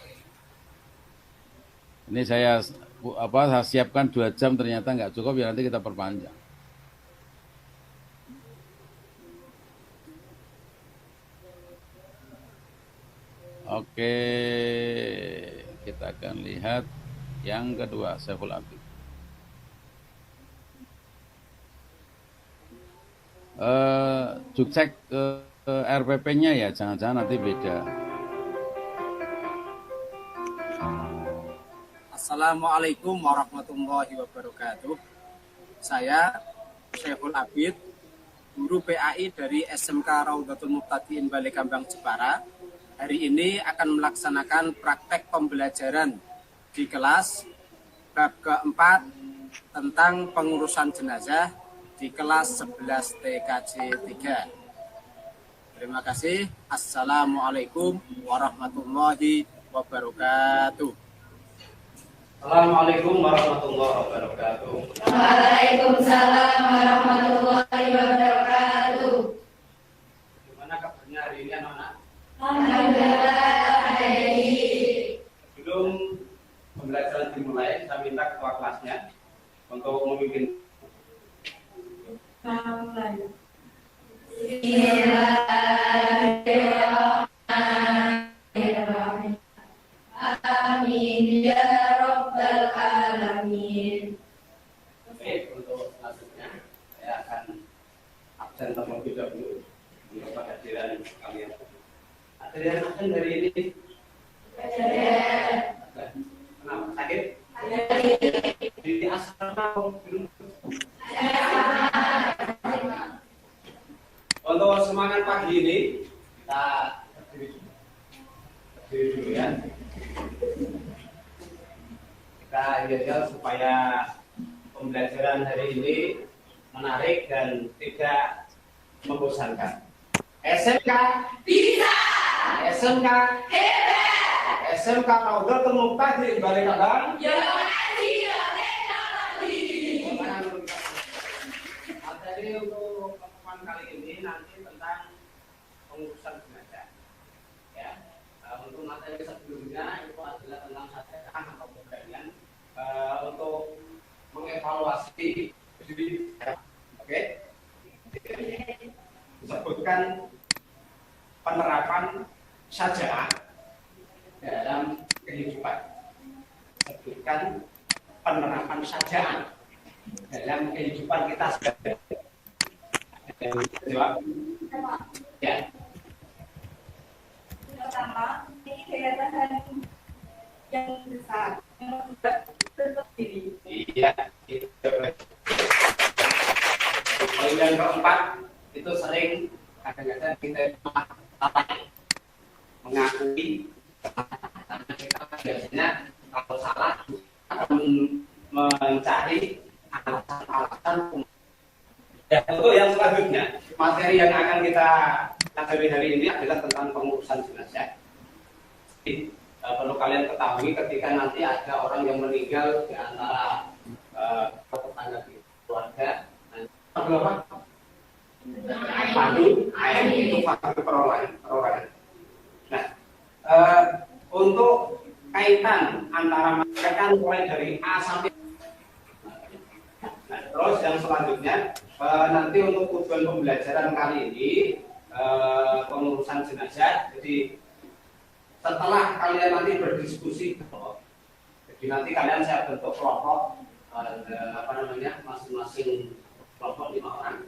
Ini saya siapkan 2 jam ternyata nggak cukup ya nanti kita perpanjang. Oke, kita akan lihat yang kedua, Saiful Abid. Cek RPP-nya ya, jangan-jangan nanti beda. Assalamualaikum warahmatullahi wabarakatuh. Saya Saiful Abid, guru PAI dari SMK Raudatul Muftadiin Balekambang Jepara. Hari ini akan melaksanakan praktek pembelajaran di kelas bab keempat tentang pengurusan jenazah di kelas 11 TKJ 3. Terima kasih. Assalamualaikum warahmatullahi wabarakatuh. Assalamualaikum warahmatullahi wabarakatuh. Waalaikumsalam warahmatullahi wabarakatuh. Gimana kabarnya hari ini anak-anak? Alhamdulillah baik. Sebelum pembelajaran dimulai, saya minta ketua kelasnya untuk memimpin. Bismillahirrahmanirrahim. Amin ya rabbal alamin. Oke, untuk selanjutnya saya akan absen terlebih dahulu untuk kehadiran kalian. Hadirin absen dari ini. Kenapa sakit? Di asrama belum. Untuk semangat pagi ini kita berdiri dulu ya. Kita ideal supaya pembelajaran hari ini menarik dan tidak membosankan. SMK bisa, SMK hebat, SMK Raudatul Muqtadin Balik Abang. Materi untuk pertemuan kali ini nanti tentang pengurusan jenazah. Ya, untuk materi sebelumnya itu adalah tentang sajdah atau pembagian untuk mengevaluasi diri. Oke. Disebutkan penerapan sajdah dalam kehidupan. Sebutkan penerapan sajdah dalam kehidupan kita sebagai jawab. Ya. Pertama, ini daya tahan yang besar, yang membuat berdiri. Iya. Poin yang keempat itu sering kadang-kadang kita mengakui karena kita biasanya kalau salah akan mencari alasan. Ya, untuk yang selanjutnya materi yang akan kita pelajari hari ini adalah tentang pengurusan jenazah. Jadi, perlu kalian ketahui ketika nanti ada orang yang meninggal di antara tetangga di keluarga, apa? Padu, itu faktor perorangan. Nah, untuk kaitan antara mereka mulai dari A sampai. Nah, terus yang selanjutnya nanti untuk tujuan pembelajaran kali ini pengurusan jenazah. Jadi setelah kalian nanti berdiskusi, jadi nanti kalian saya bentuk kelompok masing-masing kelompok 5 orang.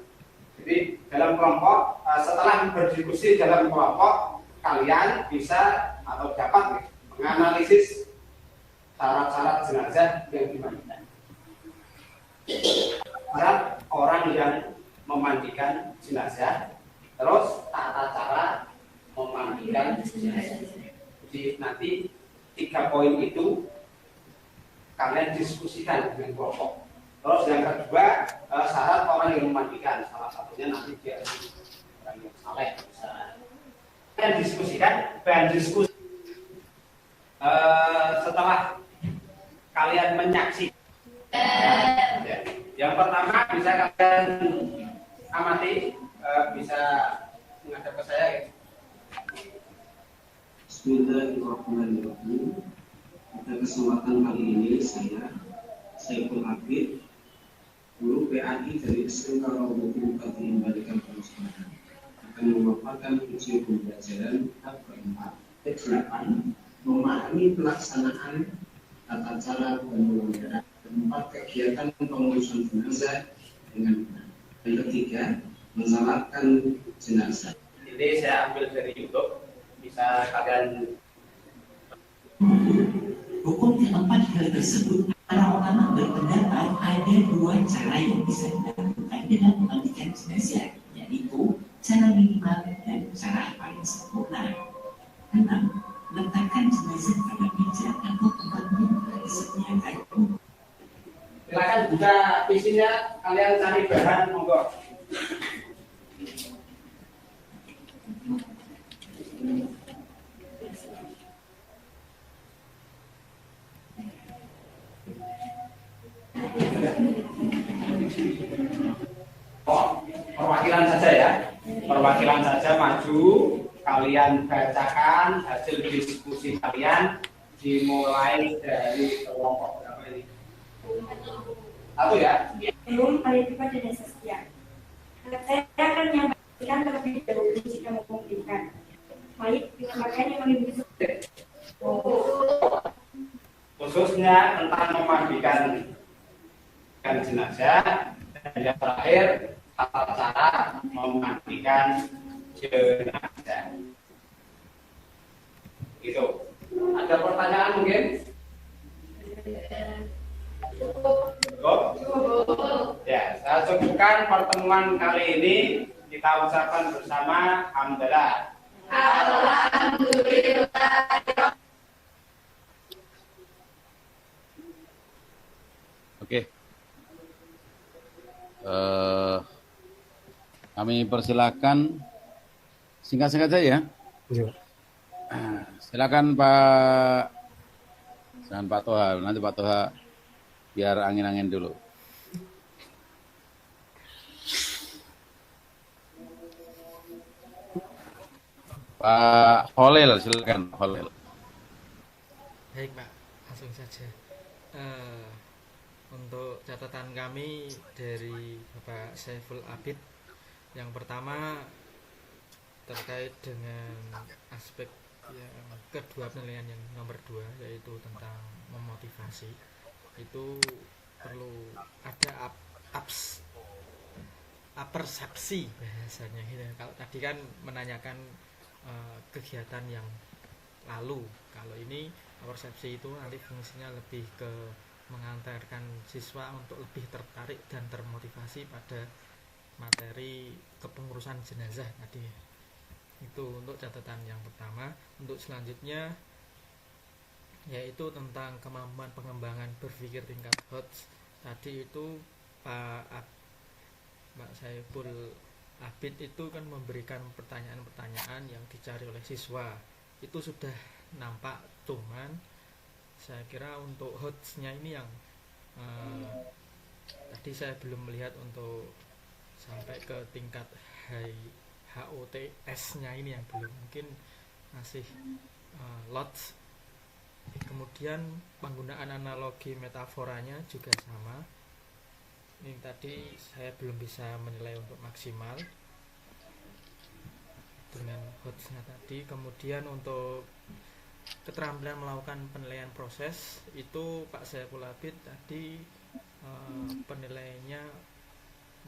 Jadi dalam kelompok setelah berdiskusi dalam kelompok kalian bisa atau dapat menganalisis syarat-syarat jenazah yang dimandikan. Syarat orang yang memandikan jenazah, terus tata cara memandikan jenazah. Jadi nanti 3 poin itu kalian diskusikan dengan kelompok. Terus yang kedua syarat orang yang memandikan, salah satunya nanti dia orang yang saleh. Kalian diskusikan dan diskusi setelah kalian menyaksikan. Yang pertama bisa kalian amati, bisa menghadap ke saya. Ya. Bismillahirrahmanirrahim. Pada kesempatan kali ini saya Saiful Abid, guru PAI dari SMK Raudatul Muqtadin Balik Abang akan memaparkan uji pembelajaran tahap keempat ke-8 memahami pelaksanaan tata cara penyelenggaraan keempat kegiatan pengurusan jenazah dengan benar. Yang ketiga, mensalatkan jenazah. Ini saya ambil dari YouTube, bisa kalian. Hukum keempat hal tersebut, para ulama berpendapat ada 2 cara yang bisa dilakukan dalam memandikan jenazah, yaitu cara minimal dan cara paling sempurna. 6. Letakkan jenazah pada meja atau tempat yang disediakan. Silakan buka PC-nya, kalian cari bahan, monggo. Oh, perwakilan saja ya. Perwakilan saja maju, kalian bacakan hasil diskusi kalian dimulai dari kelompok berapa ini? Satu ya? Belum Alifa dan Saskia. Saya akan menyampaikan terlebih dahulu jika memungkinkan. Baik, makanya mengikuti khususnya tentang memandikan jenazah, dan yang terakhir tata cara memandikan jenazah. Itu. Ada pertanyaan mungkin? Cukup? Ya, saya cukupkan pertemuan kali ini. Kita ucapkan bersama alhamdulillah. Alhamdulillah. Oke. Kami persilakan singkat-singkat saja. Iya. Silakan Pak. Jangan Pak Toha, nanti Pak Toha biar angin-angin dulu. Pak Holil, silakan Holil. Baik Pak, langsung saja. Untuk catatan kami dari Bapak Saiful Abid, yang pertama terkait dengan aspek yang kedua, penilaian yang nomor 2, yaitu tentang memotivasi. Itu perlu ada persepsi bahasanya gitu. Kalau tadi kan menanyakan kegiatan yang lalu, kalau ini persepsi itu nanti fungsinya lebih ke mengantarkan siswa untuk lebih tertarik dan termotivasi pada materi kepengurusan jenazah tadi. Itu untuk catatan yang pertama. Untuk selanjutnya yaitu tentang kemampuan pengembangan berpikir tingkat HOTS. Tadi itu Pak Saiful Abid itu kan memberikan pertanyaan-pertanyaan yang dicari oleh siswa. Itu sudah nampak, cuman saya kira untuk HOTS-nya ini yang tadi saya belum melihat untuk sampai ke tingkat HOTS-nya ini yang belum, mungkin masih LOTS. Kemudian penggunaan analogi metaforanya juga sama. Ini tadi saya belum bisa menilai untuk maksimal dengan HOTS-nya tadi. Kemudian untuk keterampilan melakukan penilaian proses, itu Pak Saiful Abid tadi penilaiannya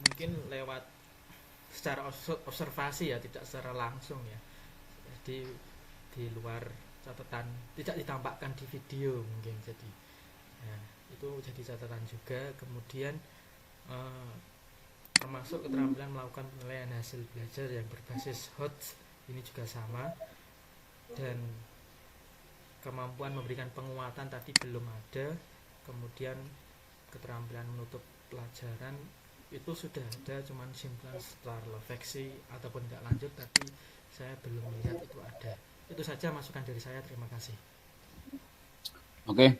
mungkin lewat secara observasi ya, tidak secara langsung ya. Jadi di luar catatan, tidak ditampakkan di video mungkin, jadi ya, itu jadi catatan juga. Kemudian termasuk keterampilan melakukan penilaian hasil belajar yang berbasis HOTS, ini juga sama. Dan kemampuan memberikan penguatan tadi belum ada. Kemudian keterampilan menutup pelajaran itu sudah ada, cuman simpulan setelah refleksi ataupun tidak lanjut tadi saya belum melihat itu ada. Itu saja masukan dari saya, terima kasih. Oke.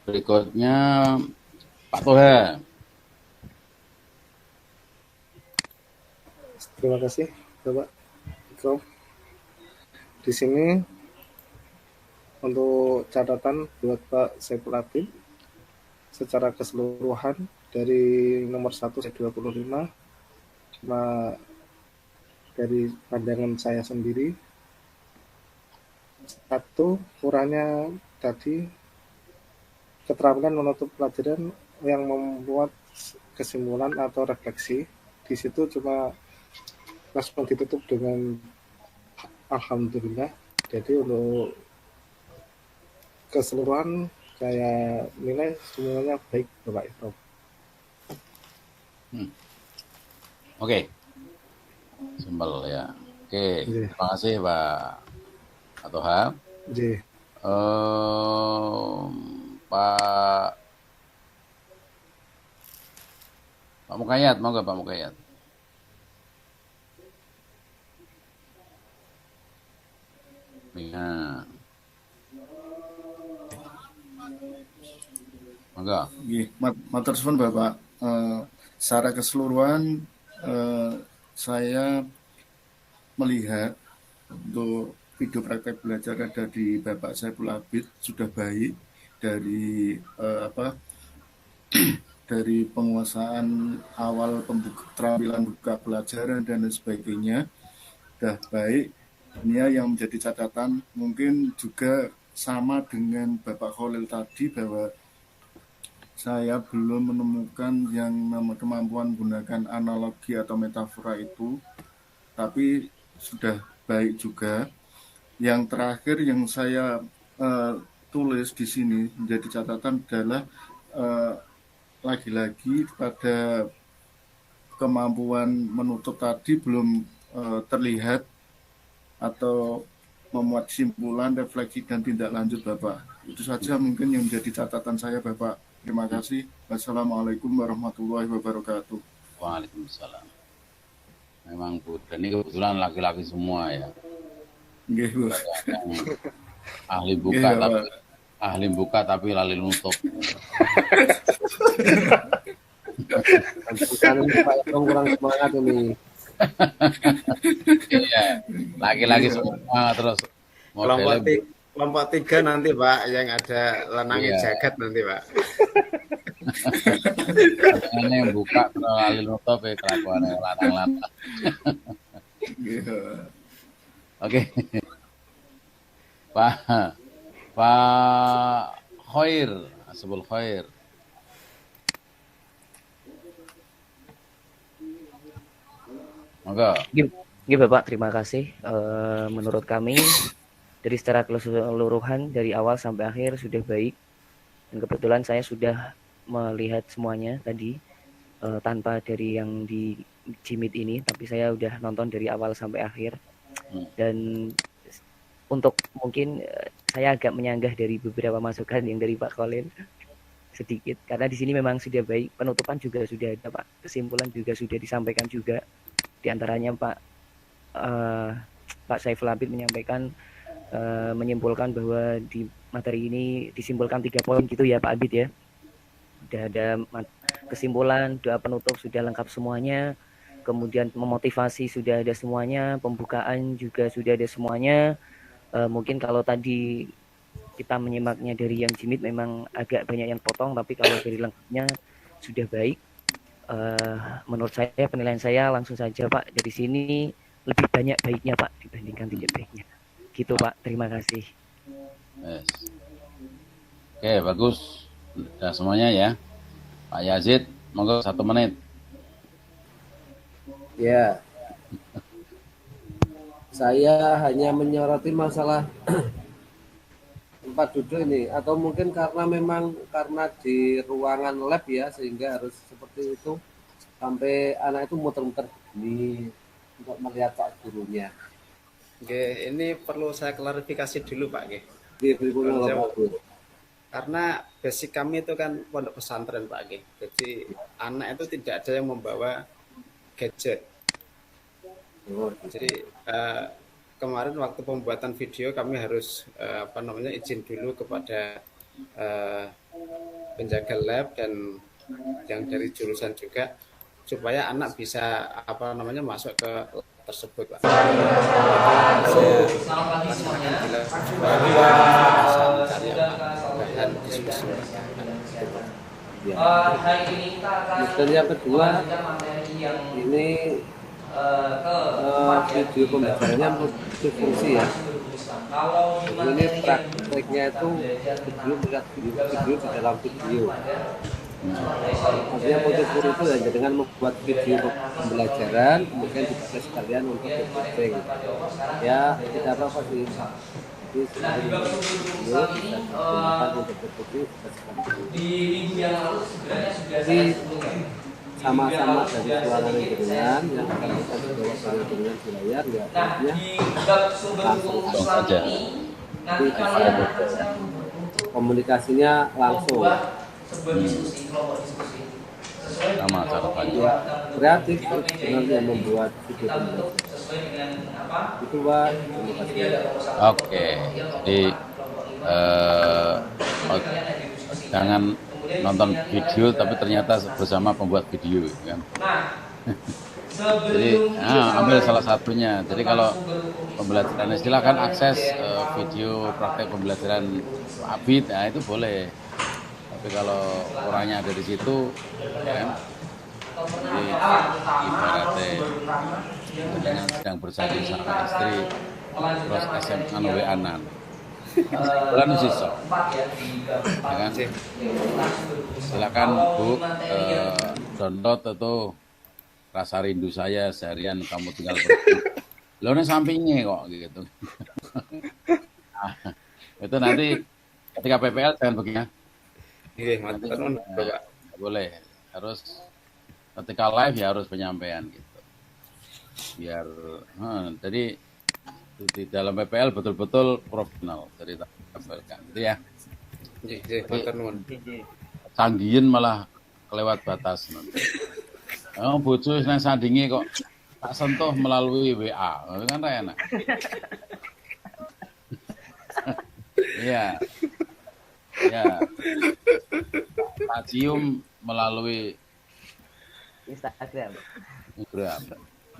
Berikutnya Pak Toha. Terima kasih Bapak Ikram. Di sini untuk catatan buat Pak Saiful Abid, secara keseluruhan dari nomor 1 sampai 25, cuma dari pandangan saya sendiri, satu kurangnya tadi keterampilan menutup pelajaran yang membuat kesimpulan atau refleksi. Di situ cuma respon ditutup dengan alhamdulillah. Jadi untuk keseluruhan saya nilai semuanya baik Bapak Ikram. Oke. Simpel ya. Oke, terima kasih Pak Toha. Pak Mukayat, mau nggak Pak Mukayat? Ya. Nggih, matur suwun Bapak secara keseluruhan saya melihat untuk video praktek belajar ada di Bapak Saiful Abid sudah baik dari dari penguasaan awal keterampilan buka pelajaran dan sebagainya sudah baik. Ini yang menjadi catatan mungkin juga sama dengan Bapak Khalil tadi bahwa saya belum menemukan yang kemampuan menggunakan analogi atau metafora itu, tapi sudah baik juga. Yang terakhir yang saya tulis di sini menjadi catatan adalah lagi-lagi pada kemampuan menutup tadi belum terlihat atau memuat kesimpulan, refleksi dan tindak lanjut Bapak. Itu saja mungkin yang menjadi catatan saya Bapak. Terima kasih. Wassalamualaikum warahmatullahi wabarakatuh. Waalaikumsalam. Memang Bu, dan ini kebetulan laki-laki semua ya. Nggih, Bu. Ahli buka tapi ahli buka tapi lali nutup. Bukan Pak Yong kurang semangat ini. Iya, laki-laki semua terus kelompok 3 nanti Pak yang ada lanangi jagat nanti Pak. Ini yang buka terus lali nutup ya kelakuan lanang-lanang. Oke. Pak Khair, Ashabul Khair. Monggo. Nggih Bapak, terima kasih. Menurut kami dari secara keseluruhan dari awal sampai akhir sudah baik. Dan kebetulan saya sudah melihat semuanya tadi tanpa dari yang di Jimit ini, tapi saya udah nonton dari awal sampai akhir. Dan untuk mungkin saya agak menyanggah dari beberapa masukan yang dari Pak Khalil sedikit, karena di sini memang sudah baik, penutupan juga sudah ada Pak, kesimpulan juga sudah disampaikan juga. Di antaranya Pak Saiful Abid menyampaikan menyimpulkan bahwa di materi ini disimpulkan 3 poin gitu ya Pak Abid ya. Sudah ada kesimpulan, doa penutup sudah lengkap semuanya, kemudian memotivasi sudah ada semuanya, pembukaan juga sudah ada semuanya. Mungkin kalau tadi kita menyimaknya dari yang Jimit memang agak banyak yang potong, tapi kalau dari lengkapnya sudah baik. Menurut saya, penilaian saya langsung saja Pak, dari sini lebih banyak baiknya Pak dibandingkan tidak baiknya. Gitu Pak, terima kasih. Yes. Oke, bagus. Sudah semuanya ya. Pak Yazid, monggo 1 menit. Ya. Saya hanya menyoroti masalah tempat duduk ini, atau mungkin karena di ruangan lab ya, sehingga harus seperti itu sampai anak itu muter-muter ini untuk melihat Pak gurunya. Oke, ini perlu saya klarifikasi dulu Pak. Karena basic kami itu kan pondok pesantren Pak. Jadi anak itu tidak ada yang membawa gadget. Jadi kemarin waktu pembuatan video kami harus izin dulu kepada penjaga lab dan yang dari jurusan juga supaya anak bisa masuk ke lab tersebut Pak. Dan yang kedua ini video pembelajarannya multifungsi ya. Ini prakteknya itu video melihat video di dalam video. Maksudnya multifungsi itu hanya dengan membuat video pembelajaran kemudian dipakai sekalian untuk berpraktek. Ya tidak apa-apa sih. Jadi video bisa digunakan untuk berpraktek di minggu yang lalu sebenarnya sudah sama-sama dari suara dengan yang akan kita bawa dengan di layar ya. Langsung saja. Komunikasinya langsung. Sama cara ya, kreatif sebenarnya membuat video pembelajaran. Itu Pak. Oke, jadi jangan nonton video tapi ternyata bersama pembuat video kan. Jadi ambil salah satunya. Jadi kalau pembelajaran silakan akses video praktek pembelajaran Abid, nah itu boleh. Tapi kalau orangnya ada di situ, ya kan? Jadi ibaratnya dengan sedang bersanding sama istri, terus SMA WA-an. Bulan sisa, ya kan? Silakan Bu download itu Rasa Rindu Saya Seharian Kamu Tinggal Pergi. Lo nih sampingnya kok gitu. Nah, itu nanti ketika PPL jangan begini. Iya, mantap. Boleh. Harus ketika live ya harus penyampaian gitu. Biar jadi di dalam PPL betul-betul profesional dari tampilkan gitu ya. Canggihin malah kelewat batas nanti. Bojo nang sandinge kok tak sentuh melalui WA, kan enak. Iya. Ya. Tak cium melalui Instagram.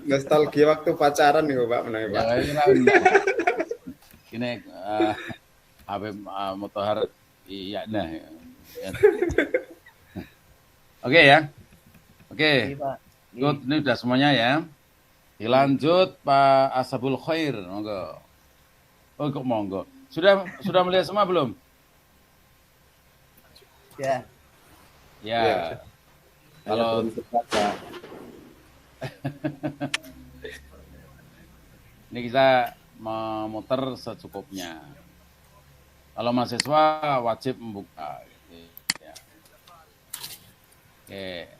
Nostalgia waktu pacaran nih Pak, menang Pak. Ini Habib Mutahar iya nah. Oke ya. Oke. Good, ini udah semuanya ya. Dilanjut Pak Ashabul Khair, monggo. Oh, kok monggo. Sudah melihat semua belum? Ya. Ya. Kalau ini kita memutar secukupnya. Kalau mahasiswa wajib membuka. Ya. Oke.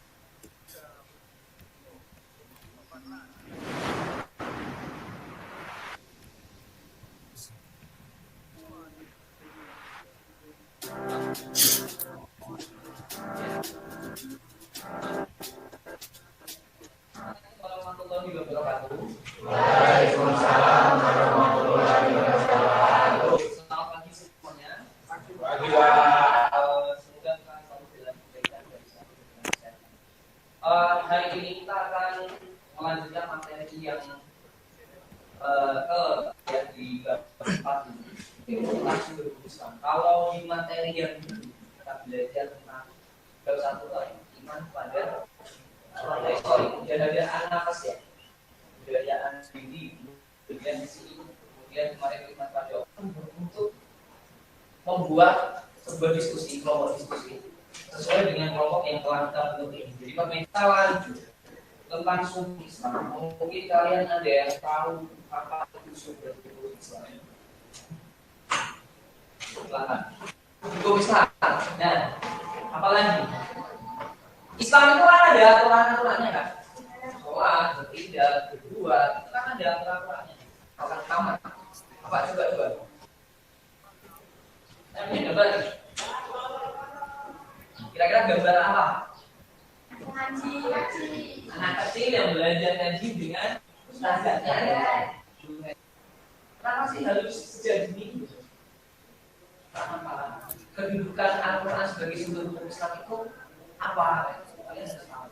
Waalaikumsalam warahmatullahi wabarakatuh. Selamat pagi semuanya. Hari ini kita akan melanjutkan materi yang di bab 4 ini. Kalau di materi yang kita belajar tentang bab 1 iman pada kemudian ada an-nafas ya, kebudayaan diri, kemudian kemarin iman pada untuk membuat sebuah diskusi, kelompok diskusi sesuai dengan kelompok yang telah kita bentuk ini. Jadi kita lanjut tentang suku Islam. Mungkin kalian ada yang tahu apa itu suku Islam? Silakan. Suku Islam. Nah, apa lagi? Islam itu kan ada aturan-aturannya kan? Sholat, bertidak, berbuat, itu kan ada aturan-aturannya. Apa pertama? Apa coba? Ini gambar. Kira-kira gambar apa? Ngaji. Anak kecil yang belajar ngaji dengan ustazahnya. Kenapa sih harus sejak dini? Kedudukan Al-Quran sebagai sumber hukum Islam itu apa? Kalian harus tahu.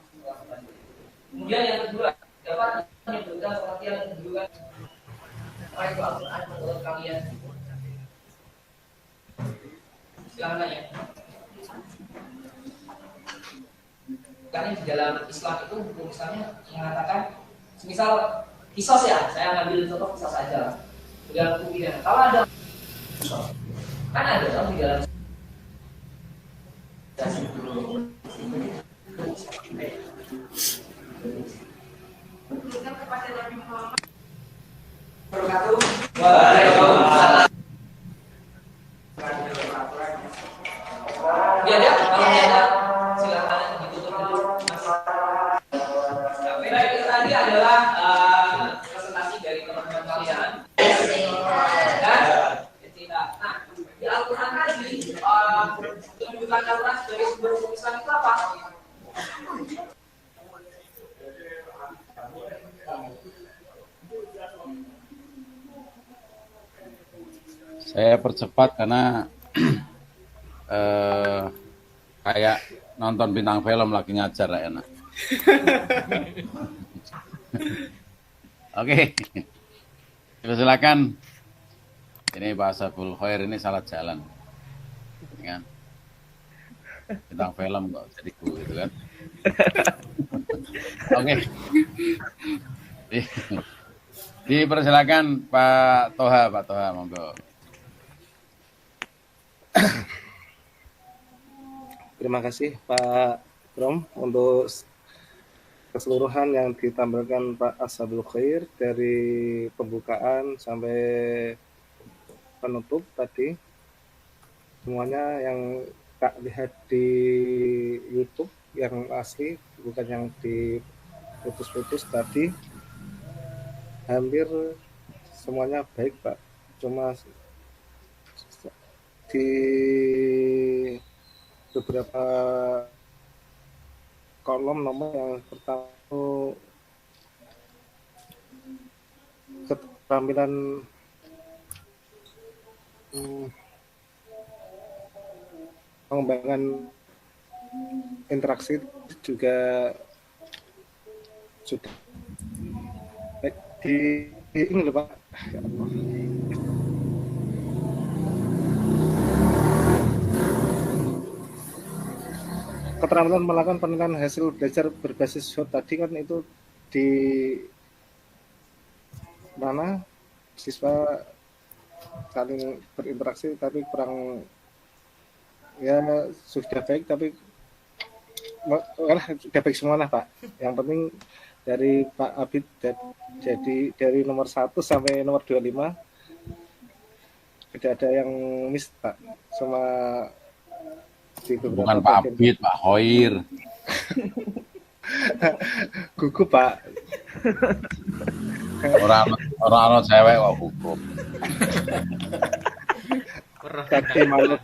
Kemudian yang kedua, dapat menyebutkan pengertian kedudukan apa itu Al-Quran menurut kalian? Silakan tanya. Karena di dalam Islam itu hukum Islamnya mengatakan, misal kisos ya, saya ngambil contoh kisos saja. Di dalam hukum pidana, kalau ada kan ada di dalam kepada Nabi Muhammad. Waalaikumsalam. Ya, kalau ada silakan ditutup dulu. Baik, itu tadi adalah presentasi dari teman-teman kalian. Dan nah, di Al-Quran tadi penunjukan Al-Quran sebagai sumber hukum Islam itu apa? Saya percepat karena Kayak nonton bintang film lagi ngajar enak. Oke. Silakan. Ini Pak Ashabul Khair ini salah jalan. Ya kan? Bintang film kok jadi guru gitu kan. Oke. Dipersilakan Pak Toha, monggo. Terima kasih Pak Brom untuk keseluruhan yang ditampilkan Pak Ashabul Khair dari pembukaan sampai penutup tadi. Semuanya yang tak lihat di YouTube yang asli, bukan yang diputus-putus tadi, hampir semuanya baik Pak. Cuma di beberapa kolom nomor yang pertama keterampilan pengembangan interaksi juga sudah baik di ini loh Pak. Ya Allah. Keterampilan melakukan penilaian hasil belajar berbasis SWOT tadi kan itu di mana siswa saling berinteraksi tapi kurang ya sudah baik tapi sudah baik semua lah Pak. Yang penting dari Pak Abid jadi dari nomor 1 sampai nomor 25 tidak ada yang miss Pak. Semua bukan Pak Abid, Pak Khair. Gugup Pak. Orang cewek kok gugup. Jadi malu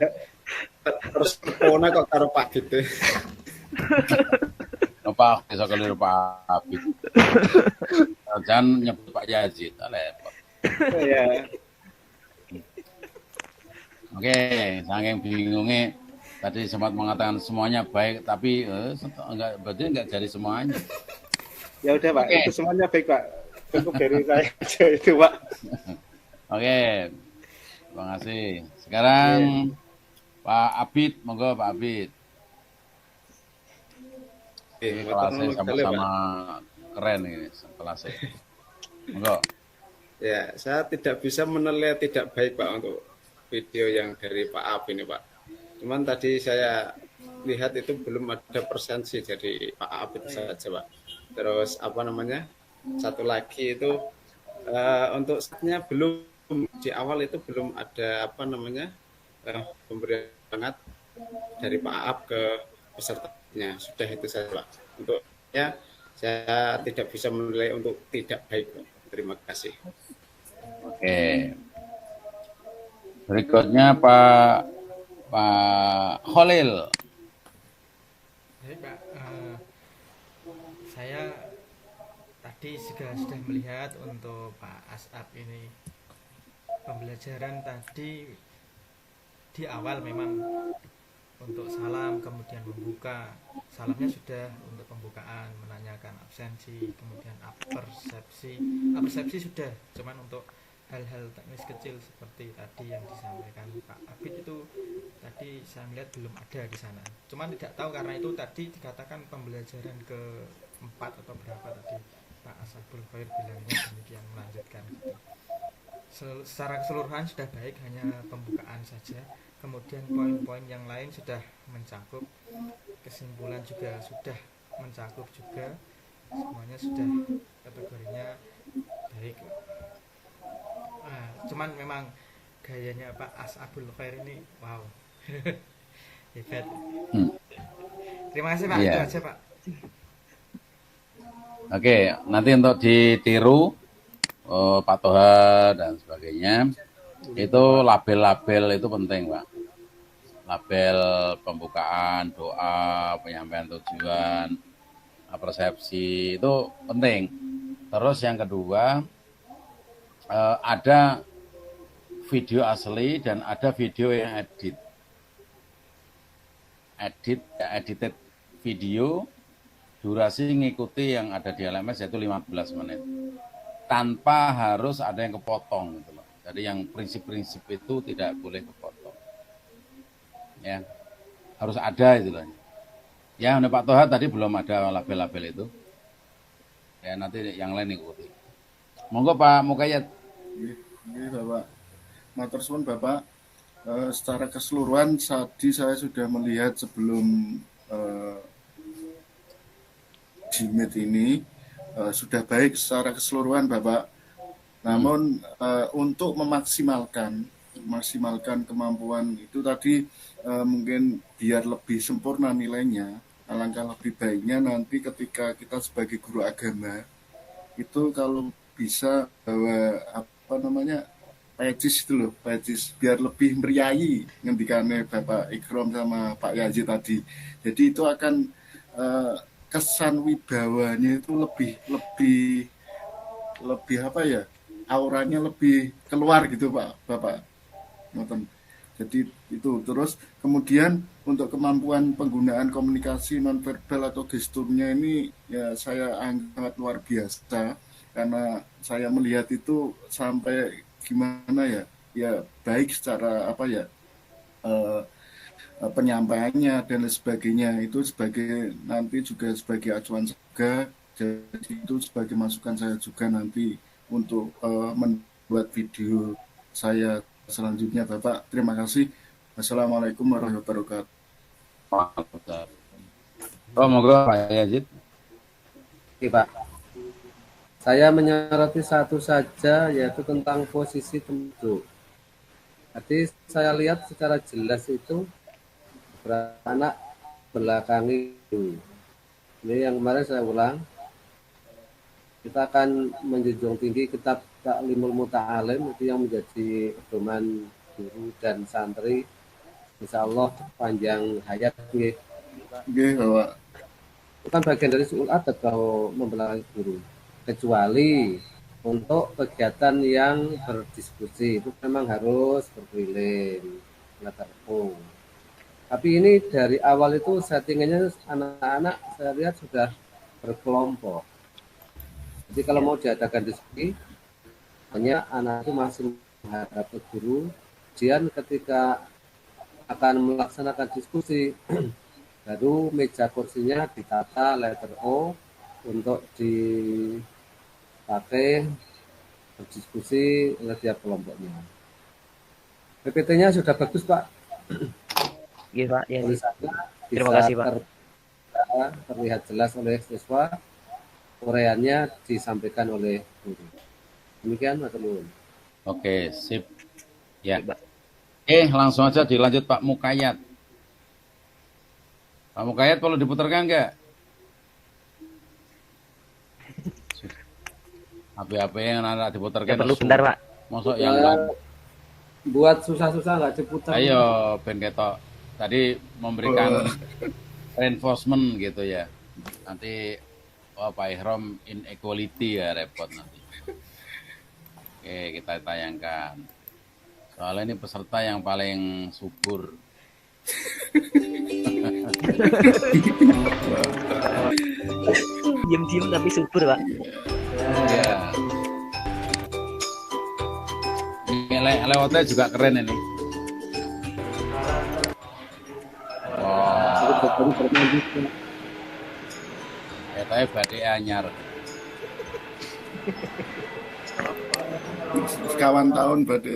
terus kona kok karo Pak gitu. Apa bisa keliru Pak Abid. Jangan nyebut Pak Yazid, repot. Ya. Oke, saking bingungnya tadi sempat mengatakan semuanya baik, tapi berarti enggak jadi semuanya. Ya udah Pak, itu semuanya baik Pak. Cukup dari saya aja itu Pak. Oke, terima kasih. Sekarang Pak Abid, monggo Pak Abid. Ini kelasnya sama-sama keren ini kelasnya. Monggo. Ya, saya tidak bisa menilai tidak baik Pak untuk video yang dari Pak Ab ini Pak. Cuman tadi saya lihat itu belum ada presensi dari Pak Ab itu saja Pak. Terus apa namanya? Satu lagi itu untuk saatnya belum di awal itu belum ada apa namanya pemberian semangat dari Pak Ab ke pesertanya. Sudah itu saja Pak. Untuk ya saya tidak bisa menilai untuk tidak baik Pak. Terima kasih. Oke. Berikutnya Pak Khalil. Baik Pak, saya tadi juga sudah melihat untuk Pak As'ab ini pembelajaran tadi di awal memang untuk salam kemudian membuka. Salamnya sudah untuk pembukaan, menanyakan absensi, kemudian persepsi sudah, cuman untuk hal-hal teknis kecil seperti tadi yang disampaikan Pak Abid itu tadi saya melihat belum ada di sana. Cuman tidak tahu karena itu tadi dikatakan pembelajaran ke-4 atau berapa tadi Pak Ashabul Khair bilangnya demikian melanjutkan gitu. Secara keseluruhan sudah baik, hanya pembukaan saja. Kemudian poin-poin yang lain sudah mencakup, kesimpulan juga sudah mencakup juga, semuanya sudah kategorinya baik. Cuman memang gayanya Pak Ashabul Khair ini wow. Hebat. Terima kasih Pak, itu aja Pak. Oke, nanti untuk ditiru Pak Toha dan sebagainya, itu label-label itu penting Pak. Label pembukaan, doa, penyampaian tujuan, persepsi itu penting. Terus yang kedua, ada video asli dan ada video yang edit. edited video durasi ngikuti yang ada di LMS yaitu 15 menit. Tanpa harus ada yang kepotong gitu loh. Jadi yang prinsip-prinsip itu tidak boleh kepotong. Ya. Harus ada itu loh. Ya, Pak Toha tadi belum ada label-label itu. Ya, nanti yang lain ikuti. Monggo Pak Mukayat. Ini Bapak. Matur suwun Bapak. Secara keseluruhan tadi saya sudah melihat sebelum Gmeet ini sudah baik secara keseluruhan Bapak. Namun untuk memaksimalkan kemampuan itu tadi mungkin biar lebih sempurna nilainya, alangkah lebih baiknya nanti ketika kita sebagai guru agama itu kalau bisa bawa pages itu loh, pages biar lebih meriayi ngendikane Bapak Ikrom sama Pak Yazid tadi. Jadi itu akan kesan wibawanya itu lebih apa ya, auranya lebih keluar gitu Pak Bapak. Jadi itu terus kemudian untuk kemampuan penggunaan komunikasi nonverbal atau gesturnya ini ya saya anggap sangat luar biasa karena saya melihat itu sampai gimana ya baik secara penyampaiannya dan sebagainya itu sebagai nanti juga sebagai acuan juga, jadi itu sebagai masukan saya juga nanti untuk membuat video saya selanjutnya Bapak. Terima kasih. Assalamualaikum warahmatullahi wabarakatuh. Monggo Pak Yazid. Oke Pak. Saya menyoroti satu saja yaitu tentang posisi penduduk. Tadi saya lihat secara jelas itu beranak belakangi. Ini yang kemarin saya ulang. Kita akan menjunjung tinggi kitab Ta'limul Muta'alim itu yang menjadi pedoman guru dan santri. Insya Allah panjang hayat. Bapak. Itu kan bagian dari su'ul adab kalau membelakangi guru. Kecuali untuk kegiatan yang berdiskusi itu memang harus berkeliling, terpung. Tapi ini dari awal itu settingannya anak-anak saya lihat sudah berkelompok. Jadi kalau mau diadakan diskusi, hanya anak itu masih menghadap ke guru. Kemudian ketika akan melaksanakan diskusi, baru meja kursinya ditata letter O untuk dipakai berdiskusi oleh tiap kelompoknya. PPT-nya sudah bagus Pak. Iya Pak. Ya, terima kasih Pak. Terlihat jelas oleh siswa. Uraiannya disampaikan oleh guru. Demikian Mas Temun. Oke, sip. Ya. Langsung aja dilanjut Pak Mukayat. Pak Mukayat perlu diputarkan enggak? HP yang anak diputarkan. Ya, perlu bentar Pak. Masuk yang lain. Buat susah-susah enggak diputar. Ayo ben ketok. Tadi memberikan reinforcement gitu ya. Nanti Pak Ihrom inequality ya repot nanti. Oke, kita tayangkan. Soalnya ini peserta yang paling subur. Diam-diam tapi subur Pak. Ya. Lewatnya juga keren ini. Wow. Katanya badai anyar. Sekawan tahun badai.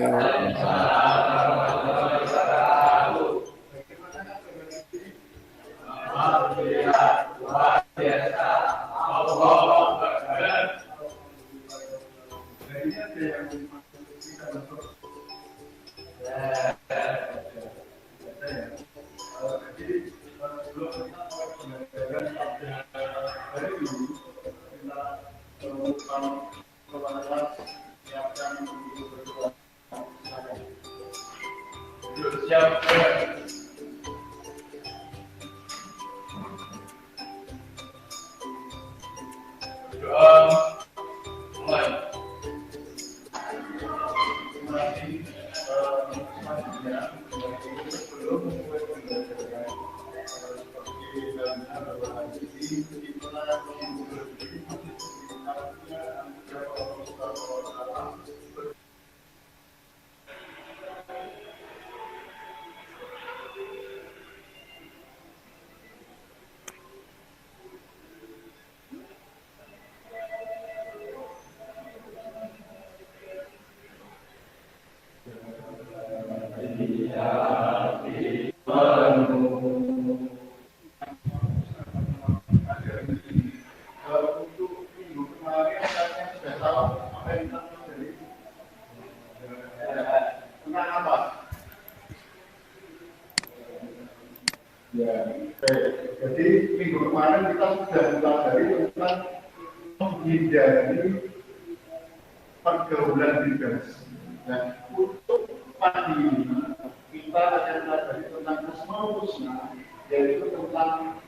Jadi minggu kemarin kita sudah mempelajari tentang menghindari pergaulan bebas. Nah, untuk pagi ini kita akan belajar tentang asmaul-husna, yaitu tentang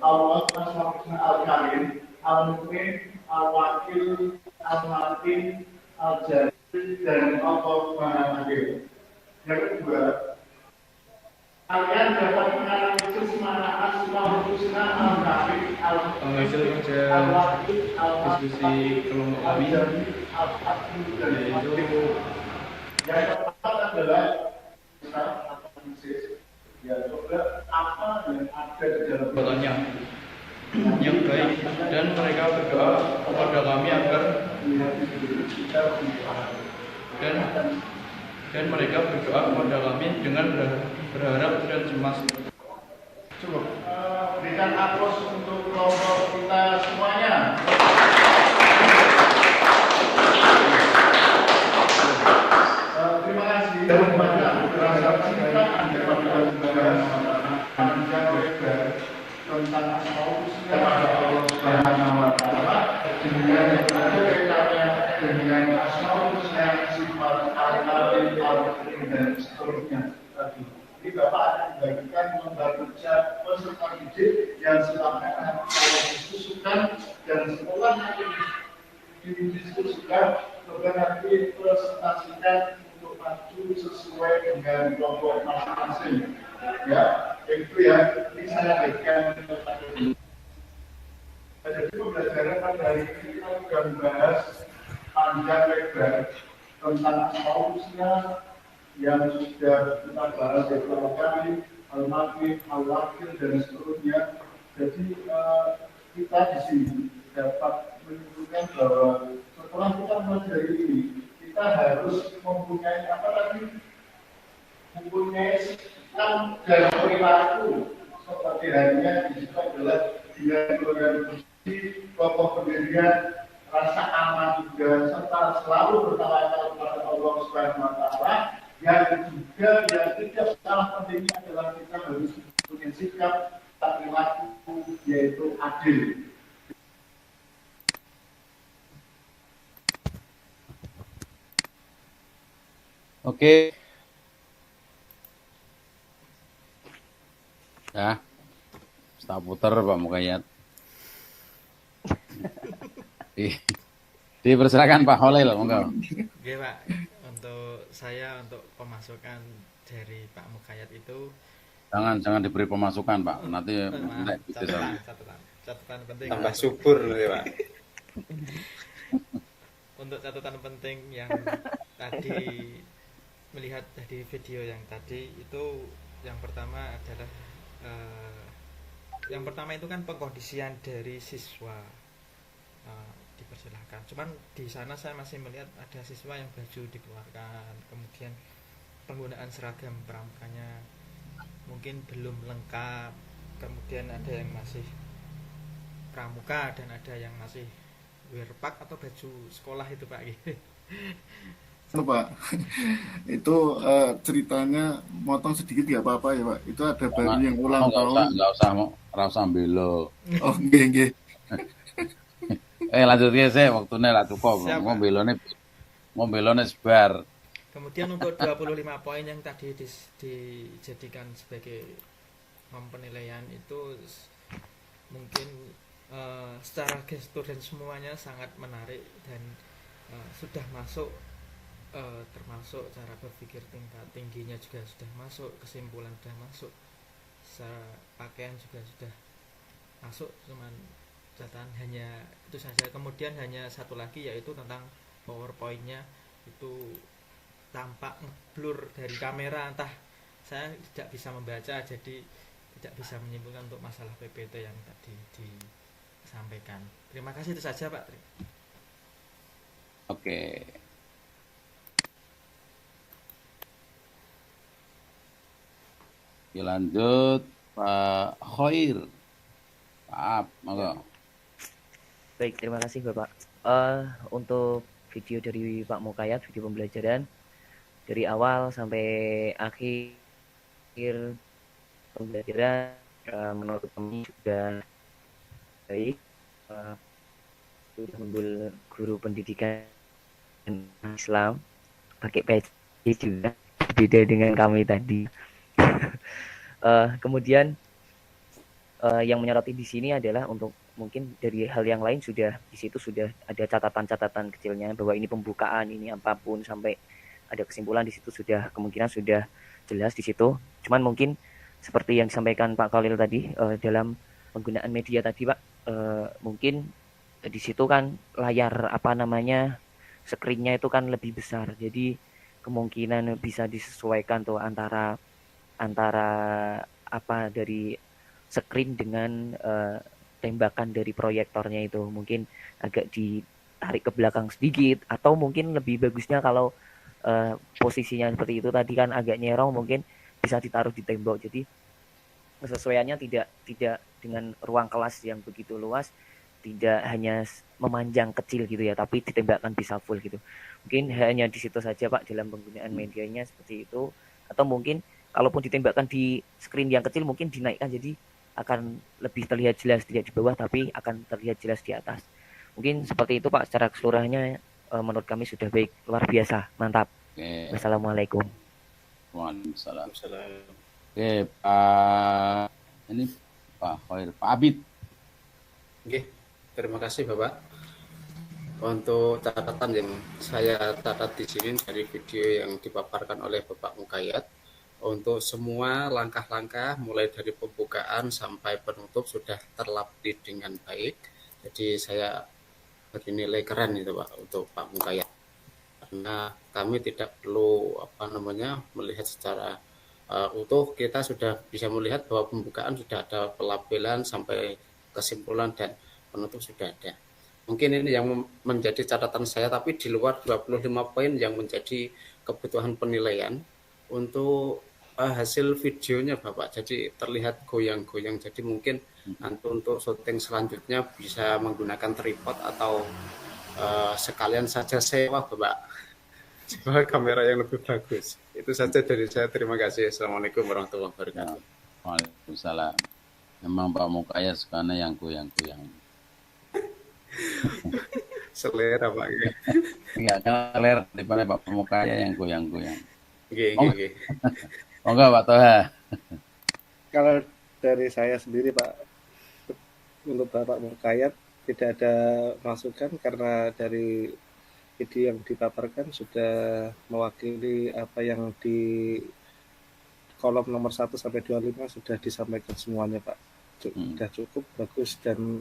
Allah asmaul-husna al-karim, al-mu'min, al-wakil, al-matin, al-jalil, dan Allah maha-adil. Yang kedua, kalian dapat menganalisis mana asmaul-husna al-karim, al-mu'min, al-wakil, diskusi kelompok kami yaitu yang pertama adalah analisis, ya coba apa yang ada di dalam pertanya yang baik dan mereka berdoa kepada kami agar dan mereka berdoa kepada kami dengan berharap dan cemas. Coba berikan aplaus untuk kelompok kita semuanya. Terima kasih kepada rasa cinta Anda kepada panjang lebar tentang asmaul-husna kepada Allah Subhanahu wa taala dengan kaitannya dengan asmaul-husna sifat al-karim, al-mu'min dan seterusnya tadi. Jadi Bapak akan membagikan lembar kerja peserta didik yang silakan kalau didiskusikan dan setelah nanti didiskusikan nanti presentasikan untuk maju sesuai dengan kelompok masing-masing. Ya, itu ya. Ini saya bagikan kepada dulu. Jadi pembelajaran pada hari ini kita sudah membahas panjang lebar tentang asmaul-husna yang sudah kita bahas beberapa kali, al-matin, al-wakil dan seterusnya. Jadi kita di sini dapat menunjukkan bahwa setelah kita mempelajari ini, kita harus mempunyai apa tadi? Mempunyai sikap dan perilaku seperti hanya di situ adalah dengan organisasi, kokoh pendirian, rasa aman juga, serta selalu bertawakal kepada Allah Subhanahu wa taala. Yang juga yang tidak kalah pentingnya adalah kita harus punya sikap perilaku yaitu adil. Oke. Ya. Kita putar Pak Mukayat. Dipersilakan Pak Holil, monggo. Oke Pak, untuk pemasukan dari Pak Mukayat itu jangan diberi pemasukan Pak, nanti catatan penting. Tambah subur ya Pak. Untuk catatan penting yang tadi melihat dari video yang tadi itu yang pertama adalah itu kan pengkondisian dari siswa. Dipersilahkan. Cuman di sana saya masih melihat ada siswa yang baju dikeluarkan, kemudian penggunaan seragam pramukanya mungkin belum lengkap, kemudian ada yang masih pramuka dan ada yang masih wearpack atau baju sekolah itu Pak. Pak, itu ceritanya motong sedikit ya apa-apa ya Pak. Itu ada baru yang ulang tahun. Nggak usah belo. Oh nggih. Lanjut ya saya waktunya lah cukup. Mau belone sebar. Kemudian untuk 25 poin yang tadi dijadikan sebagai penilaian itu mungkin secara gestur dan semuanya sangat menarik dan sudah masuk termasuk cara berpikir tingkat tingginya juga sudah masuk, kesimpulan sudah masuk, secara pakaian juga sudah masuk, cuman catatan hanya itu saja. Kemudian hanya satu lagi yaitu tentang PowerPoint-nya itu tampak blur dari kamera, entah saya tidak bisa membaca, jadi tidak bisa menyimpulkan untuk masalah PPT yang tadi disampaikan. Terima kasih, itu saja Pak. Oke. Lanjut Pak Khair. Maaf, monggo. Baik, terima kasih Bapak. Untuk video dari Pak Mukayat, video pembelajaran dari awal sampai akhir pembelajaran menurut kami sudah baik. Sudah mengambil guru pendidikan Islam pakai peci juga, beda dengan kami tadi. Kemudian yang menyoroti di sini adalah untuk mungkin dari hal yang lain sudah di situ sudah ada catatan-catatan kecilnya bahwa ini pembukaan, ini apapun sampai ada kesimpulan di situ sudah kemungkinan sudah jelas di situ. Cuman mungkin seperti yang disampaikan Pak Khalil tadi dalam penggunaan media tadi Pak, mungkin di situ kan layar screen-nya itu kan lebih besar, jadi kemungkinan bisa disesuaikan tuh antara apa dari screen dengan tembakan dari proyektornya itu mungkin agak ditarik ke belakang sedikit, atau mungkin lebih bagusnya kalau posisinya seperti itu tadi kan agak nyerong, mungkin bisa ditaruh di tembok, jadi kesesuaiannya tidak dengan ruang kelas yang begitu luas, tidak hanya memanjang kecil gitu ya, tapi ditembakkan bisa full gitu. Mungkin hanya di situ saja Pak dalam penggunaan medianya seperti itu, atau mungkin kalaupun ditembakkan di screen yang kecil mungkin dinaikkan jadi akan lebih terlihat jelas, tidak di bawah tapi akan terlihat jelas di atas. Mungkin seperti itu Pak, secara keseluruhannya menurut kami sudah baik, luar biasa, mantap. Oke. Wassalamualaikum. Waalaikumsalam. Oke, Pak ini Pak Khair, Pak Abid. Oke, terima kasih Bapak. Untuk catatan yang saya catat di sini dari video yang dipaparkan oleh Bapak Mukayat, untuk semua langkah-langkah mulai dari pembukaan sampai penutup sudah terlatih dengan baik. Jadi saya beri nilai keren itu Pak untuk Pak Mukayat. Karena kami tidak perlu melihat secara utuh, kita sudah bisa melihat bahwa pembukaan sudah ada pelabelan sampai kesimpulan dan penutup sudah ada. Mungkin ini yang menjadi catatan saya, tapi di luar 25 poin yang menjadi kebutuhan penilaian untuk hasil videonya Bapak, jadi terlihat goyang-goyang, jadi mungkin nanti untuk syuting selanjutnya bisa menggunakan tripod atau sekalian saja sewa Bapak, sewa kamera yang lebih bagus. Itu saja dari saya, terima kasih. Assalamualaikum warahmatullahi wabarakatuh. Waalaikumsalam. Memang Pak Mukayat sukanya yang goyang-goyang. Selera Pak. Enggak selera daripada Pak Mukayat yang goyang-goyang. Oke. Monggo Pak Toha. Kalau dari saya sendiri Pak, untuk Bapak Mukayat tidak ada masukan karena dari video yang dipaparkan sudah mewakili apa yang di kolom nomor 1 sampai 25 sudah disampaikan semuanya Pak. Sudah cukup bagus dan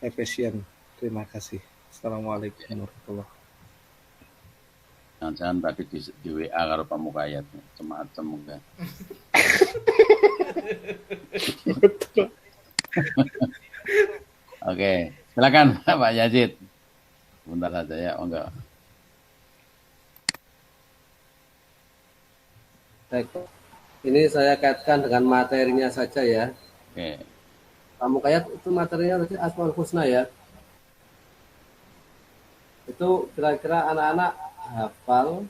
efisien. Terima kasih. Assalamualaikum warahmatullahi wabarakatuh. Jangan tadi di WA karo Pak Mukayat macam-macam enggak. Oke, silakan Pak Yazid. Sebentar saja ya, enggak. Baik, ini saya kaitkan dengan materinya saja ya. Oke. Pak Mukayat itu materinya tadi Asmaul Husna ya. Itu kira-kira anak-anak hafal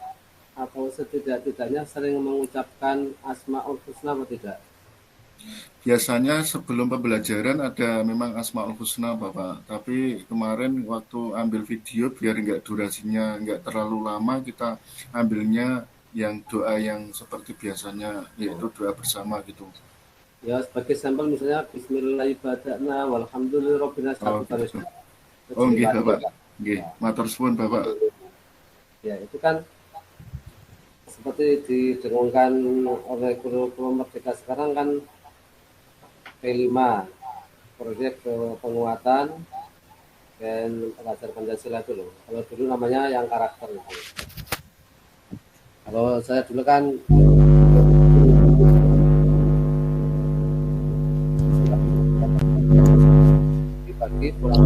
atau setidak-tidaknya sering mengucapkan Asmaul Husna atau tidak? Biasanya sebelum pembelajaran ada memang Asmaul Husna Bapak, tapi kemarin waktu ambil video biar enggak durasinya enggak terlalu lama, kita ambilnya yang doa yang seperti biasanya, yaitu doa bersama gitu. Ya sebagai sampel misalnya Bismillahirrahmanirrahim walhamdulillahirabbil alamin. Oh nggih Bapak. Nggih, matur suwun Bapak. Ya itu kan seperti didengungkan oleh kurikulum Merdeka sekarang kan P5 proyek penguatan dan pelajar Pancasila itu loh. Kalau dulu namanya yang karakter itu. Kalau saya dulu kan pagi pulang.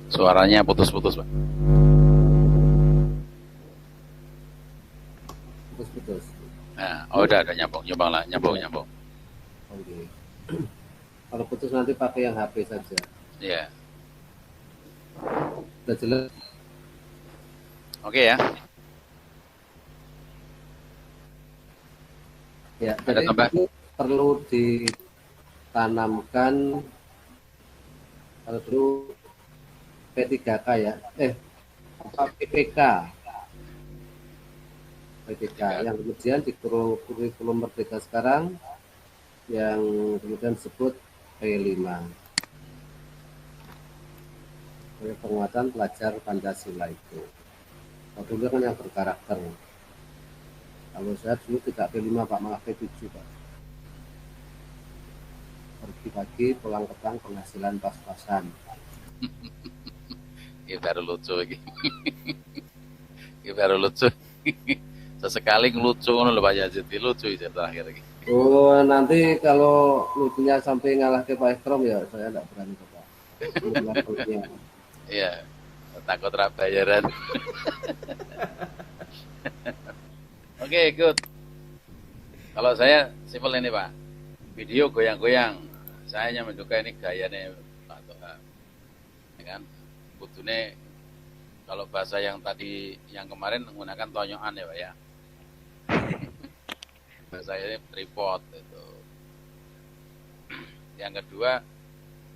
Suaranya putus-putus, Pak. Putus-putus. Nah, udah nyambung lah, nyambung. Oke. Kalau putus nanti pakai yang HP saja. Iya. Sudah jelas. Oke ya. Ya, Ada jadi tambah? perlu ditanamkan kalau dulu P3K ya, PPK yang kemudian di kurikulum Merdeka sekarang yang kemudian disebut P5, penguatan pelajar Pancasila itu. Kalau dulu kan yang berkarakter. Kalau saya dulu tidak P5 Pak, malah P7 Pak. Pergi pagi, pulang petang, penghasilan pas-pasan. Ini baru lucu lagi. Ini baru lucu. Sesekali ngelucu ngono lho Pak Yazid, lucu itu terakhir lagi. Oh, nanti kalau lucunya sampai ngalah ke Pak Ekrom ya saya enggak berani Pak. Iya, takut ra bayaran. Oke, good. Kalau saya simpel ini Pak, video goyang-goyang. Saya hanya menduga ini gayanya Pak Toha. Ya kan? Kudune kalau bahasa yang tadi yang kemarin menggunakan tonyokan ya Pak ya. Bahasa ini tripod itu. Yang kedua,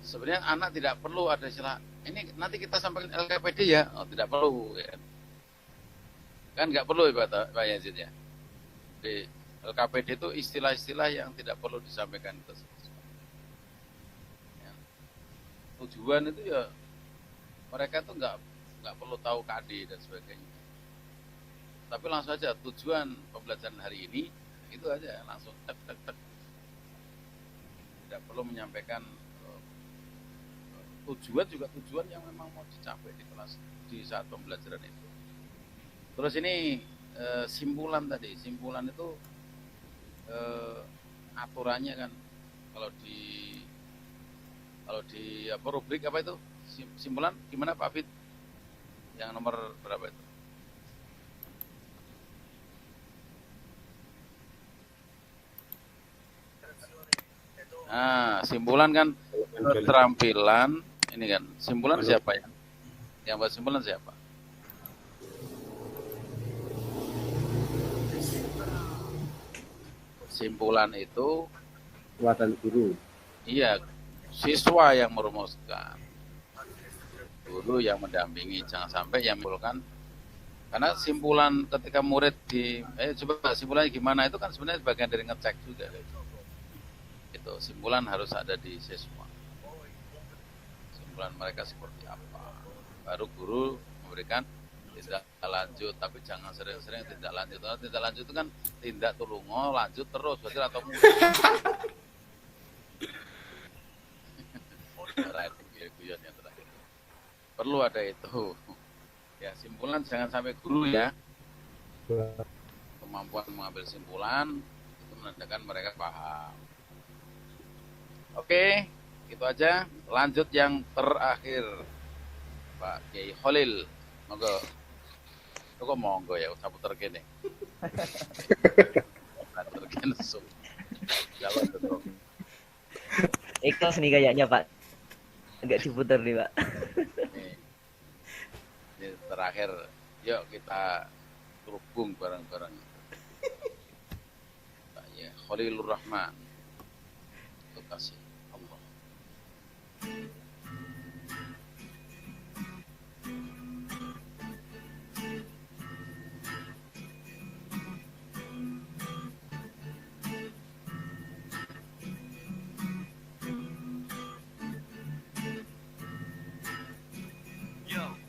sebenarnya anak tidak perlu ada istilah ini nanti kita sampaikan LKPD ya. Oh, tidak perlu ya. Kan nggak perlu ya Pak Yazid ya. Di LKPD itu istilah-istilah yang tidak perlu disampaikan itu. Ya. Tujuan itu ya mereka tuh nggak perlu tahu KD dan sebagainya. Tapi langsung aja tujuan pembelajaran hari ini itu aja langsung tek. Tidak perlu menyampaikan tujuan juga tujuan yang memang mau dicapai di kelas di saat pembelajaran itu. Terus ini simpulan tadi, simpulan itu aturannya kan kalau di apa rubrik apa itu simpulan gimana Pak Fit? Yang nomor berapa itu? Nah, simpulan kan keterampilan ini kan simpulan siapa ya? Yang buat simpulan siapa? Simpulan itu Wadah guru. Iya, siswa yang merumuskan, guru yang mendampingi, jangan sampai yang menyimpulkan. Karena simpulan ketika murid coba simpulannya gimana itu kan sebenarnya bagian dari ngecek juga. Itu simpulan harus ada di siswa. Simpulan mereka seperti apa. Baru guru memberikan tindak lanjut, tapi jangan sering-sering tindak lanjut. Karena tindak lanjut itu kan tindak tulungo, lanjut terus, berarti atau yang terakhir. Perlu ada itu. Ya, simpulan jangan sampai guru ya. Kemampuan mengambil simpulan itu menandakan mereka paham. Oke, itu aja. Lanjut yang terakhir. Pak Kiai Khalil. Monggo. Kok monggo ya, usah puter kene. Puter kene so. Jalan terus. Ikhlas nih kayaknya Pak. Enggak diputar nih Pak. Ini terakhir, yuk kita terhubung bareng-bareng. Pak ya Khalilur Rahman. Terima kasih Allah.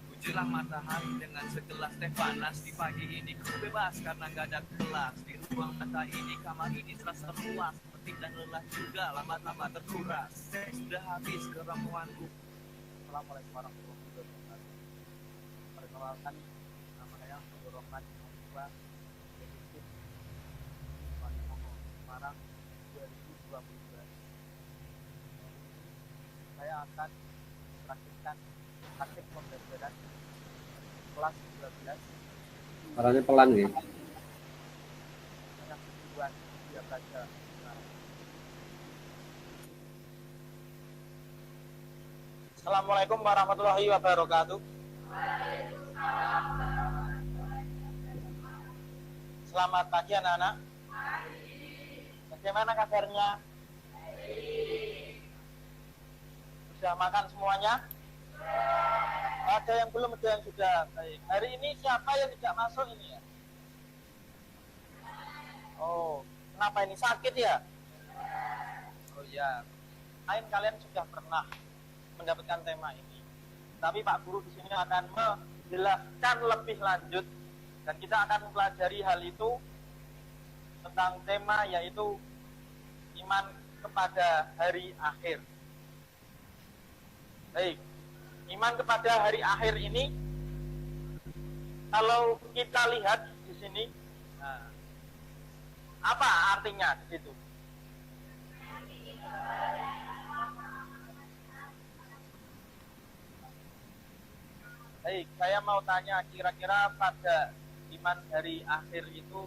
Menjelang matahari dengan segelas teh panas. Di pagi ini ku bebas karena gak ada kelas. Di ruang mata ini, kamar ini terasa luas. Seperti letih dan lelah juga lama-lama terkuras. Sudah habis keramuanku. Assalamualaikum warahmatullahi wabarakatuh. Perkenalkan, nama saya Abdul Rahman Mahasiswa Defisit Semarang 2022. Saya akan praktikkan praktik pembelajaran kelas 12. Suaranya pelan ya. Yang tujuan dia baca. Assalamualaikum warahmatullahi wabarakatuh. Selamat pagi anak-anak. Bagaimana kabarnya? Sudah makan semuanya? Ada yang belum, ada yang sudah. Baik. Hari ini siapa yang tidak masuk ini ya? Oh, kenapa ini sakit ya? Oh iya. Lain kalian sudah pernah mendapatkan tema ini. Tapi Pak Guru di sini akan menjelaskan lebih lanjut dan kita akan mempelajari hal itu tentang tema yaitu iman kepada hari akhir. Baik. Iman kepada hari akhir ini kalau kita lihat di sini, nah, apa artinya di situ? Baik, saya mau tanya kira-kira pada iman hari akhir itu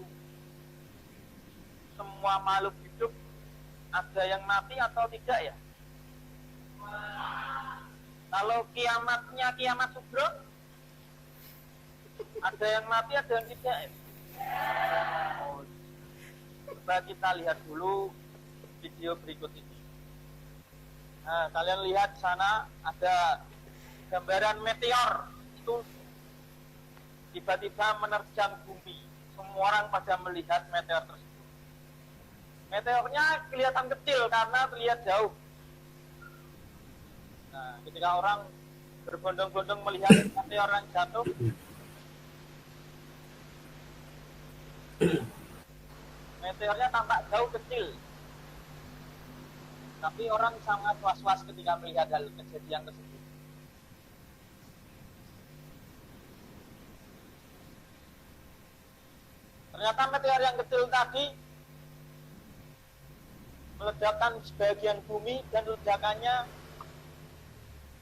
semua makhluk hidup ada yang mati atau tidak ya? Kalau kiamatnya kiamat subro, ada yang mati, ada yang tidak ya? Oh, coba kita lihat dulu video berikut ini. Nah, kalian lihat di sana ada gambaran meteor itu tiba-tiba menerjang bumi. Semua orang pada melihat meteor tersebut. Meteornya kelihatan kecil karena terlihat jauh. Nah, ketika orang berbondong-bondong melihat meteor yang jatuh, meteornya tampak jauh kecil. Tapi orang sangat was-was ketika melihat hal kejadian tersebut. Ternyata meteor yang kecil tadi meledakkan sebagian bumi dan ledakannya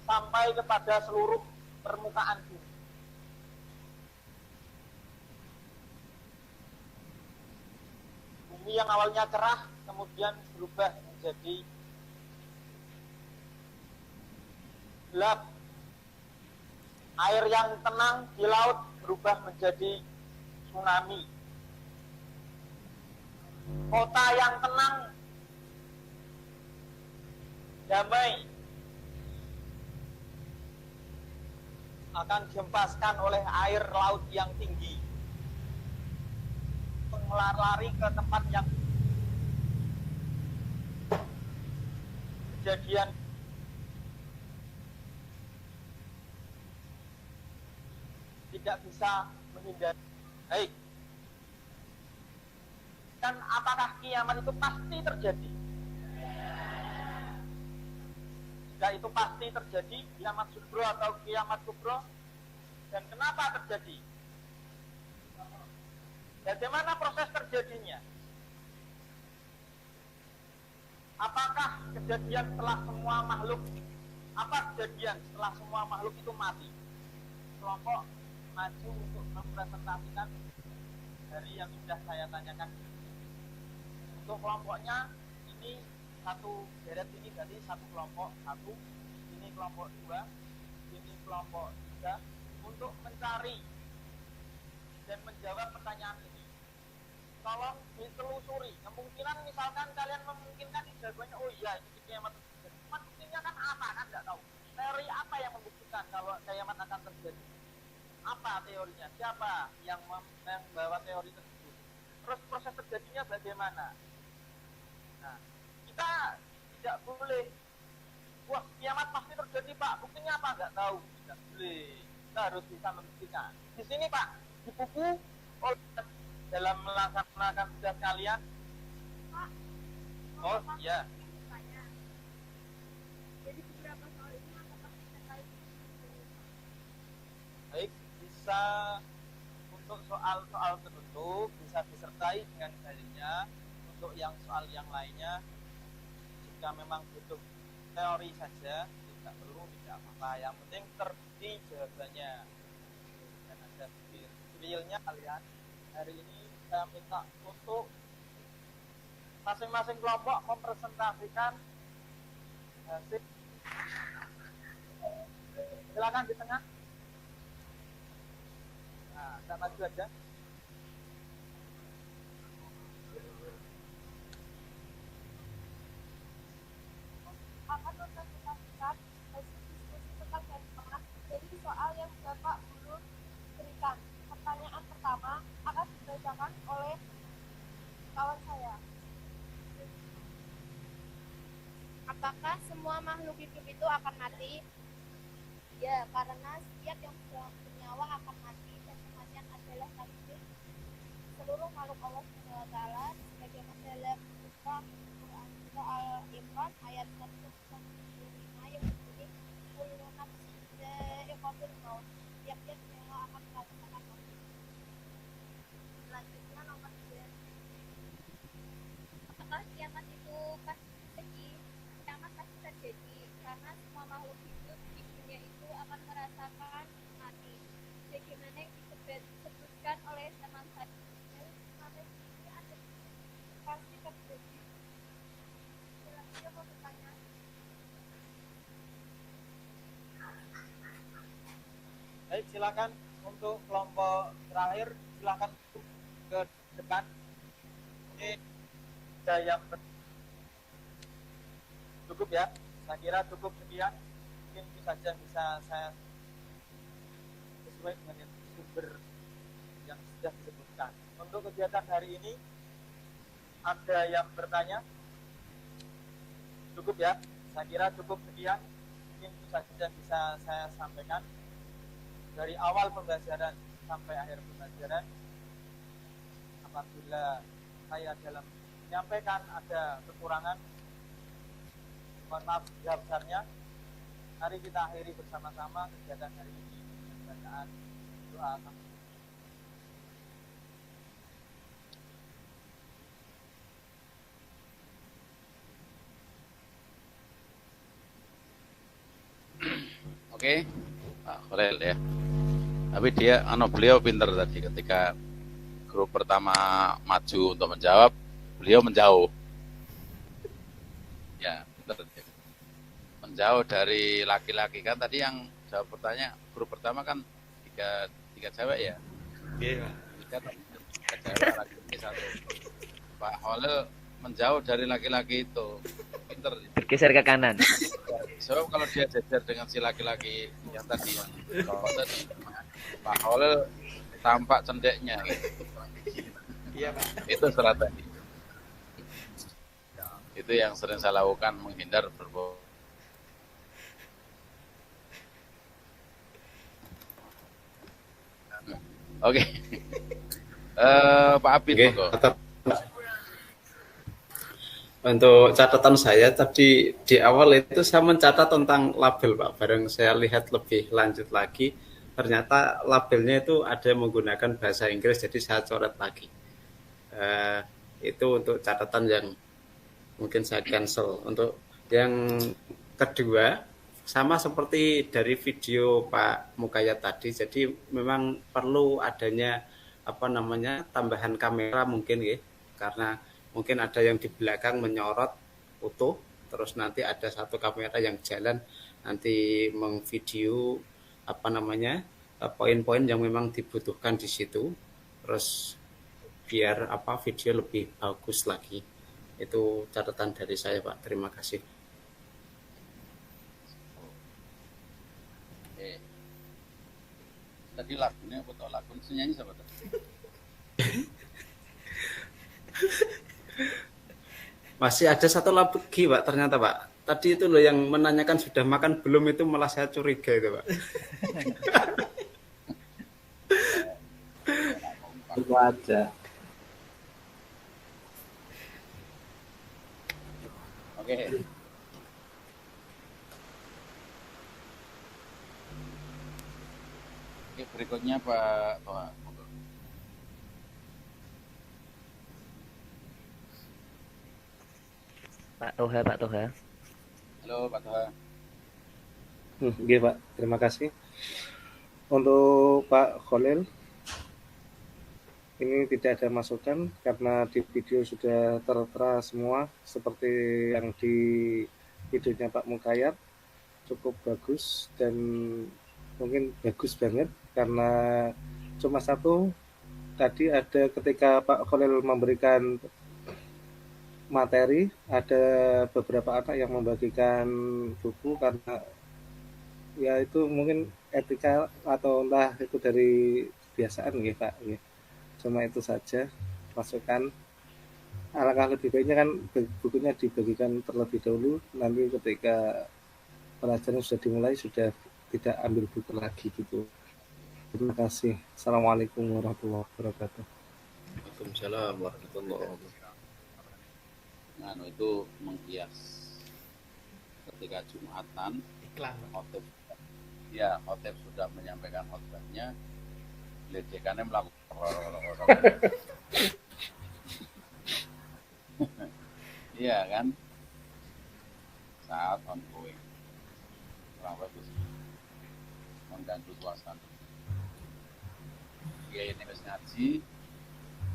sampai kepada seluruh permukaan bumi. Bumi yang awalnya cerah kemudian berubah menjadi gelap. Air yang tenang di laut berubah menjadi tsunami. Kota yang tenang, damai, akan dihempaskan oleh air laut yang tinggi, melari ke tempat yang kejadian tidak bisa menghindari. Baik. Dan apakah kiamat itu pasti terjadi? Jika itu pasti terjadi, kiamat subro atau kiamat kubro, dan kenapa terjadi? Bagaimana proses terjadinya? Apakah kejadian setelah semua makhluk, apa kejadian setelah semua makhluk itu mati? Kelompok maju untuk mempresentasikan dari yang sudah saya tanyakan. Untuk kelompoknya ini satu deret ini berarti satu kelompok satu, ini kelompok dua, ini kelompok tiga, untuk mencari dan menjawab pertanyaan ini. Tolong ditelusuri. Kemungkinan misalkan kalian memungkinkan jawabannya oh iya itu kiamat terjadi. Cuman buktinya kan apa kan nggak tahu. Teori apa yang membuktikan kalau kiamat akan terjadi? Apa teorinya? Siapa yang membawa teori tersebut? Terus proses terjadinya bagaimana? Nah, kita tidak boleh wah kiamat pasti terjadi Pak, buktinya apa? Nggak tahu, tidak boleh. Kita harus bisa membuktikan. Di sini Pak, di buku dalam melaksanakan tugas kalian Oh iya. Jadi beberapa soal ini apakah disertai? Baik, bisa untuk soal-soal tertentu bisa disertai dengan dalilnya. Untuk yang soal yang lainnya, jika memang butuh teori saja, tidak perlu, tidak apa-apa. Yang penting terbukti jawabannya. Dan ada realnya kalian. Hari ini saya minta untuk masing-masing kelompok mempresentasikan hasil. Silakan di tengah. Nah, saya maju aja. Akan mempresentasikan hasil diskusi tentang benchmark dari soal yang Bapak Guru berikan. Pertanyaan pertama akan dibacakan oleh kawan saya. Apakah semua makhluk hidup itu akan mati? Ya, karena setiap yang bernyawa akan mati dan kematian adalah takdir seluruh makhluk Allah SWT sebagaimana dalam surah Al-Imran ayat 195 yang berbunyi kullu nafsin dha'iqatul maut, tiap-tiap nyawa akan merasakan mati. Selanjutnya nomor 2. Apakah kiamat itu pasti terjadi? Kiamat pasti terjadi karena semua makhluk hidup di dunia itu akan merasakan mati. Sebagaimana yang disebutkan oleh teman saya, mati ini ada pasti terjadi. Selanjutnya mau bertanya. Baik, silakan untuk kelompok terakhir, silakan ke depan. Ini ada yang cukup ya, saya kira cukup sekian. Mungkin itu saja bisa saya sesuai dengan sumber yang sudah disebutkan. Untuk kegiatan hari ini, ada yang bertanya? Cukup ya, saya kira cukup sekian. Mungkin itu saja bisa saya sampaikan. Dari awal pembelajaran sampai akhir pembelajaran, apabila saya dalam menyampaikan ada kekurangan, mohon maaf sebesar-besarnya. Mari kita akhiri bersama-sama kegiatan hari ini dengan bacaan doa. Oke, Pak Khalil ya. Tapi beliau pinter tadi ketika grup pertama maju untuk menjawab, beliau menjauh. Ya, pinter. Menjauh dari laki-laki kan tadi yang jawab pertanyaan grup pertama kan tiga cewek ya. Iya. Tiga cewek, laki-laki satu. Pak Khalil menjauh dari laki-laki itu, pinter. Bergeser ke kanan. Sebab kalau dia jejer dengan si laki-laki yang tadi Pak Khalil tampak cendeknya gitu. Iya Pak. Itu strategi. Itu yang sering saya lakukan, menghindar berbohong. Oke. Pak Abid. Okay. Untuk catatan saya tadi di awal itu saya mencatat tentang label Pak. Bareng saya lihat lebih lanjut lagi, ternyata labelnya itu ada menggunakan bahasa Inggris, jadi saya coret lagi. Itu untuk catatan yang mungkin saya cancel. Untuk yang kedua, sama seperti dari video Pak Mukayat tadi, jadi memang perlu adanya tambahan kamera mungkin ya, karena mungkin ada yang di belakang menyorot utuh, terus nanti ada satu kamera yang jalan nanti mengvideo poin-poin yang memang dibutuhkan di situ, terus biar video lebih bagus lagi. Itu catatan dari saya Pak. Terima kasih. Oke. Tadi lagunya atau lagu nyanyi siapa tadi? Masih ada satu lagi Pak, ternyata Pak. Tadi itu loh yang menanyakan sudah makan belum, itu malah saya curiga itu Pak. Itu aja. Oke. Oke, berikutnya Pak Toha. Pak Toha. Halo Pak Toha. Oke Pak, terima kasih. Untuk Pak Khalil, ini tidak ada masukan karena di video sudah tertera semua seperti yang di videonya Pak Mukayat, cukup bagus dan mungkin bagus banget karena cuma satu tadi ada ketika Pak Khalil memberikan materi, ada beberapa anak yang membagikan buku karena ya itu mungkin etika atau entah itu dari kebiasaan gitu Pak. Cuma itu saja masukan. Alangkah lebih baiknya kan bukunya dibagikan terlebih dahulu, nanti ketika pelajaran sudah dimulai sudah tidak ambil buku lagi gitu. Terima kasih. Assalamualaikum warahmatullahi wabarakatuh. Waalaikumsalam warahmatullahi wabarakatuh. Nah, itu menghias ketika Jumatan iklan khotib. Ya, khotib sudah menyampaikan khotbahnya, ledekannya melakukan iya kan, saat ongoing kurang bagus, mengganggu suasana. Iya ini harus ngaji,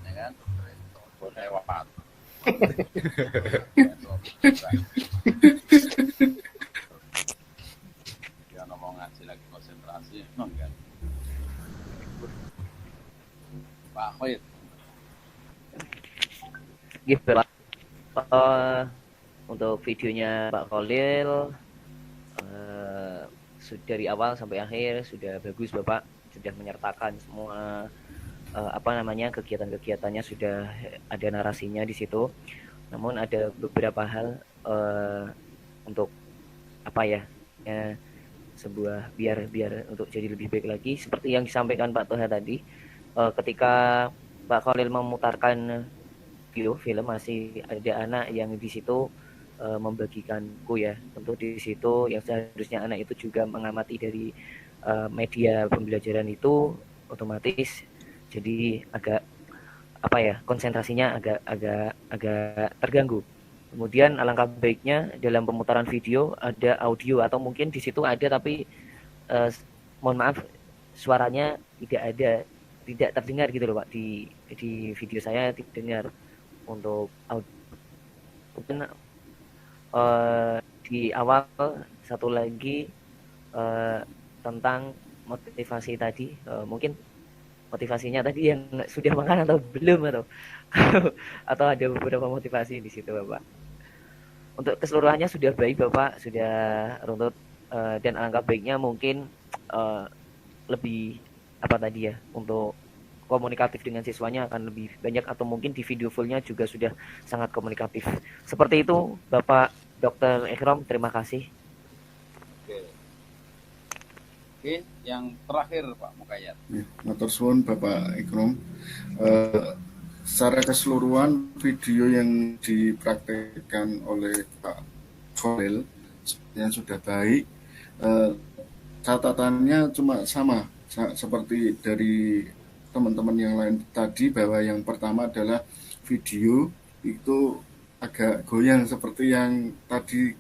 ya kan, boleh wafat. Ya ngomong ngaji lagi konsentrasi, enggak. Pak Khair. Gitu Pak. Untuk videonya Pak Khalil dari awal sampai akhir sudah bagus Bapak, sudah menyertakan semua kegiatan-kegiatannya, sudah ada narasinya di situ. Namun ada beberapa hal untuk sebuah biar untuk jadi lebih baik lagi seperti yang disampaikan Pak Toha tadi, ketika Pak Khalil memutarkan film masih ada anak yang di situ membagikan buku ya. Tentu di situ yang seharusnya anak itu juga mengamati dari media pembelajaran itu, otomatis jadi agak konsentrasinya agak terganggu. Kemudian alangkah baiknya dalam pemutaran video ada audio, atau mungkin di situ ada tapi mohon maaf suaranya tidak terdengar gitu loh Pak, di video saya tidak dengar. Untuk mungkin di awal satu lagi tentang motivasi tadi, mungkin motivasinya tadi yang sudah makan atau belum, atau ada beberapa motivasi di situ Bapak. Untuk keseluruhannya sudah baik Bapak, sudah runtut, dan alangkah baiknya mungkin lebih untuk komunikatif dengan siswanya akan lebih banyak, atau mungkin di video fullnya juga sudah sangat komunikatif. Seperti itu Bapak Dr. Ikram, terima kasih. Oke, yang terakhir Pak Mukayat. Matur suwun Bapak Ikram. Secara keseluruhan video yang dipraktekkan oleh Pak Khalil yang sudah baik. Catatannya cuma sama seperti dari teman-teman yang lain tadi, bahwa yang pertama adalah video itu agak goyang seperti yang tadi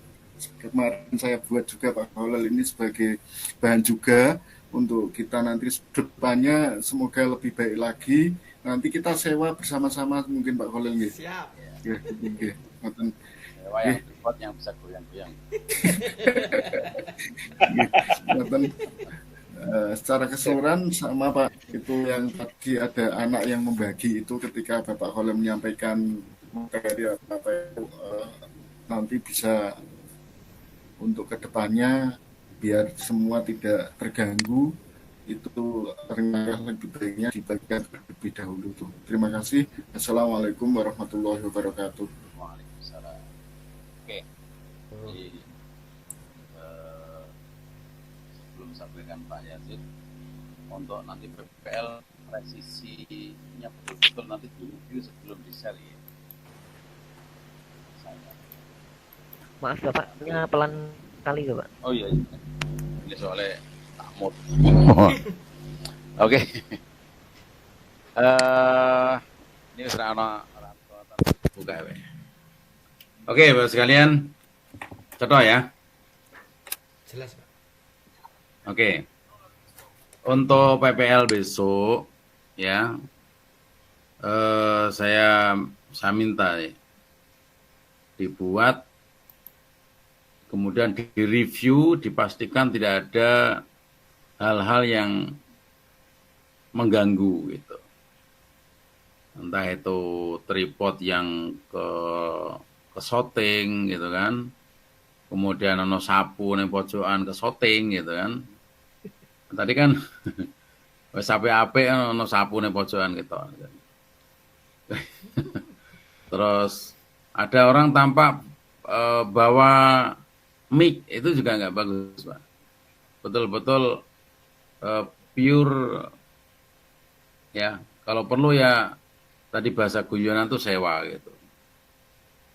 kemarin saya buat juga Pak Khalil, ini sebagai bahan juga untuk kita nanti depannya semoga lebih baik lagi. Nanti kita sewa bersama-sama mungkin Pak Khalil nggih. Siap. Ya, nggih. Ngoten. Sewa yang tripod yang bisa goyang-goyang. Ngoten. Secara keseluruhan sama Pak, itu yang tadi ada anak yang membagi itu ketika Bapak Khalil menyampaikan materi nanti bisa untuk kedepannya biar semua tidak terganggu, itu ternyata lebih baiknya dibagikan terlebih dahulu tuh. Terima kasih. Assalamualaikum warahmatullahi wabarakatuh. Waalaikumsalam. Oke. Jadi, sebelum sampaikan Pak Yazid, untuk nanti PPL presisinya betul-betul nanti di review sebelum di-share ya. Maaf Bapaknya pelan kali Bapak. Oh iya. Ini soalnya takmur. Oke. Ini sudah orang buka ya. Oke, Bapak sekalian. Contoh ya. Jelas, Pak. Oke. Untuk PPL besok ya. Saya minta ya, dibuat, kemudian direview, dipastikan tidak ada hal-hal yang mengganggu gitu. Entah itu tripod yang ke shooting gitu kan, kemudian ono sapu ning pojokan ke shooting gitu kan. Tadi kan wis apik-apik ono sapu ning pojokan gitu. Terus ada orang tampak bawa mic, itu juga nggak bagus, Pak. Betul-betul pure ya. Kalau perlu ya tadi bahasa guyonan tuh sewa gitu.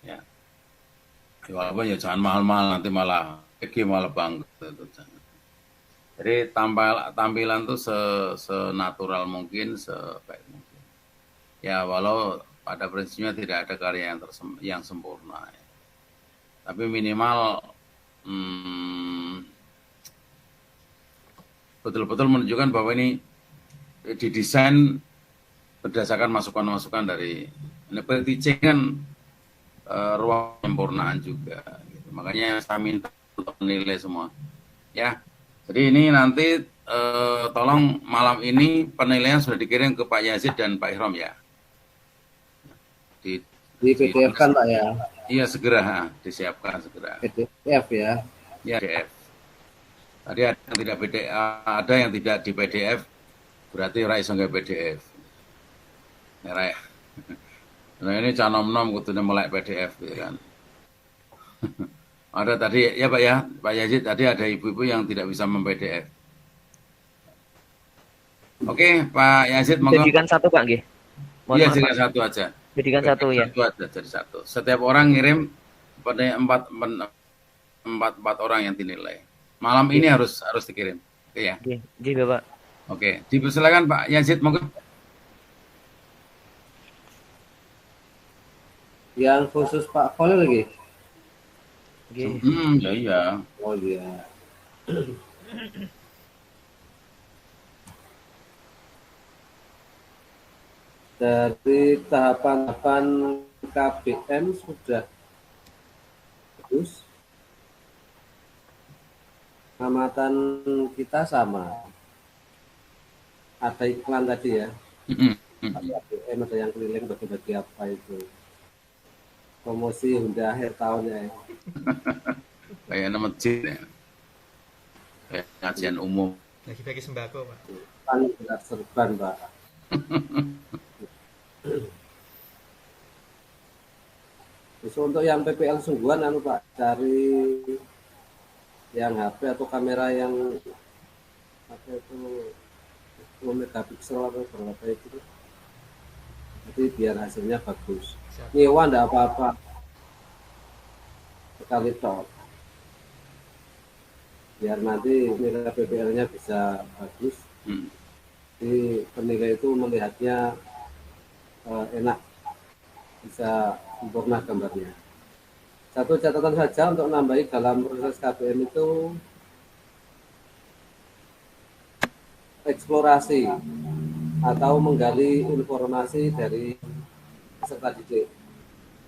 Ya. Walaupun ya jangan mahal-mahal, nanti malah bangga gitu. Jadi tampilan tuh senatural mungkin, sebaik mungkin. Ya walau pada prinsipnya tidak ada karya yang sempurna. Ya. Tapi minimal betul-betul menunjukkan bahwa ini didesain berdasarkan masukan-masukan dari teaching kan ruang penyempurnaan juga. Gitu. Makanya saya minta untuk menilai semua. Ya, jadi ini nanti tolong malam ini penilaian sudah dikirim ke Pak Yazid dan Pak Ihram ya. Di PDF kan Pak ya? Iya segera, disiapkan segera. PDF ya? Ya PDF. Tadi ada yang tidak di PDF, berarti ora iso nggawe PDF. Ora ya. Nah ini canom-nom kudune melek PDF gitu kan. Ada tadi ya Pak ya, Pak Yazid tadi ada ibu-ibu yang tidak bisa mem-PDF. Oke, Pak Yazid monggo. Jadikan satu Pak nggih. Iya, jadikan satu aja. Jadikan satu ya. Satu aja, jadi satu. Setiap orang ngirim pada empat orang yang dinilai. Malam ini harus dikirim. Oke ya. Ji Bapak. Oke, dipersilakan Pak Yazid monggo. Yang khusus Pak Khalil lagi. Ya iya. Oh iya. Dari tahapan KBM sudah bagus. Amatan kita sama. Ada iklan tadi ya. Ada KBM, ada yang keliling bagi-bagi apa itu. Promosi Honda akhir tahunnya ya. Kayak nama masjid ya. Kayak kajian umum. Bagi-bagi sembako, Pak. Kan tidak serban, Pak. Terus untuk yang PPL sungguhan Pak, cari yang HP atau kamera yang apa itu 10 megapiksel atau berapa itu. Jadi biar hasilnya bagus. Nyewa enggak apa-apa. Sekali top. Biar nanti nilai PPL-nya bisa bagus. Jadi penilai itu melihatnya enak, bisa sempurna gambarnya. Satu catatan saja untuk nambahi dalam proses KBM itu eksplorasi atau menggali informasi dari peserta didik.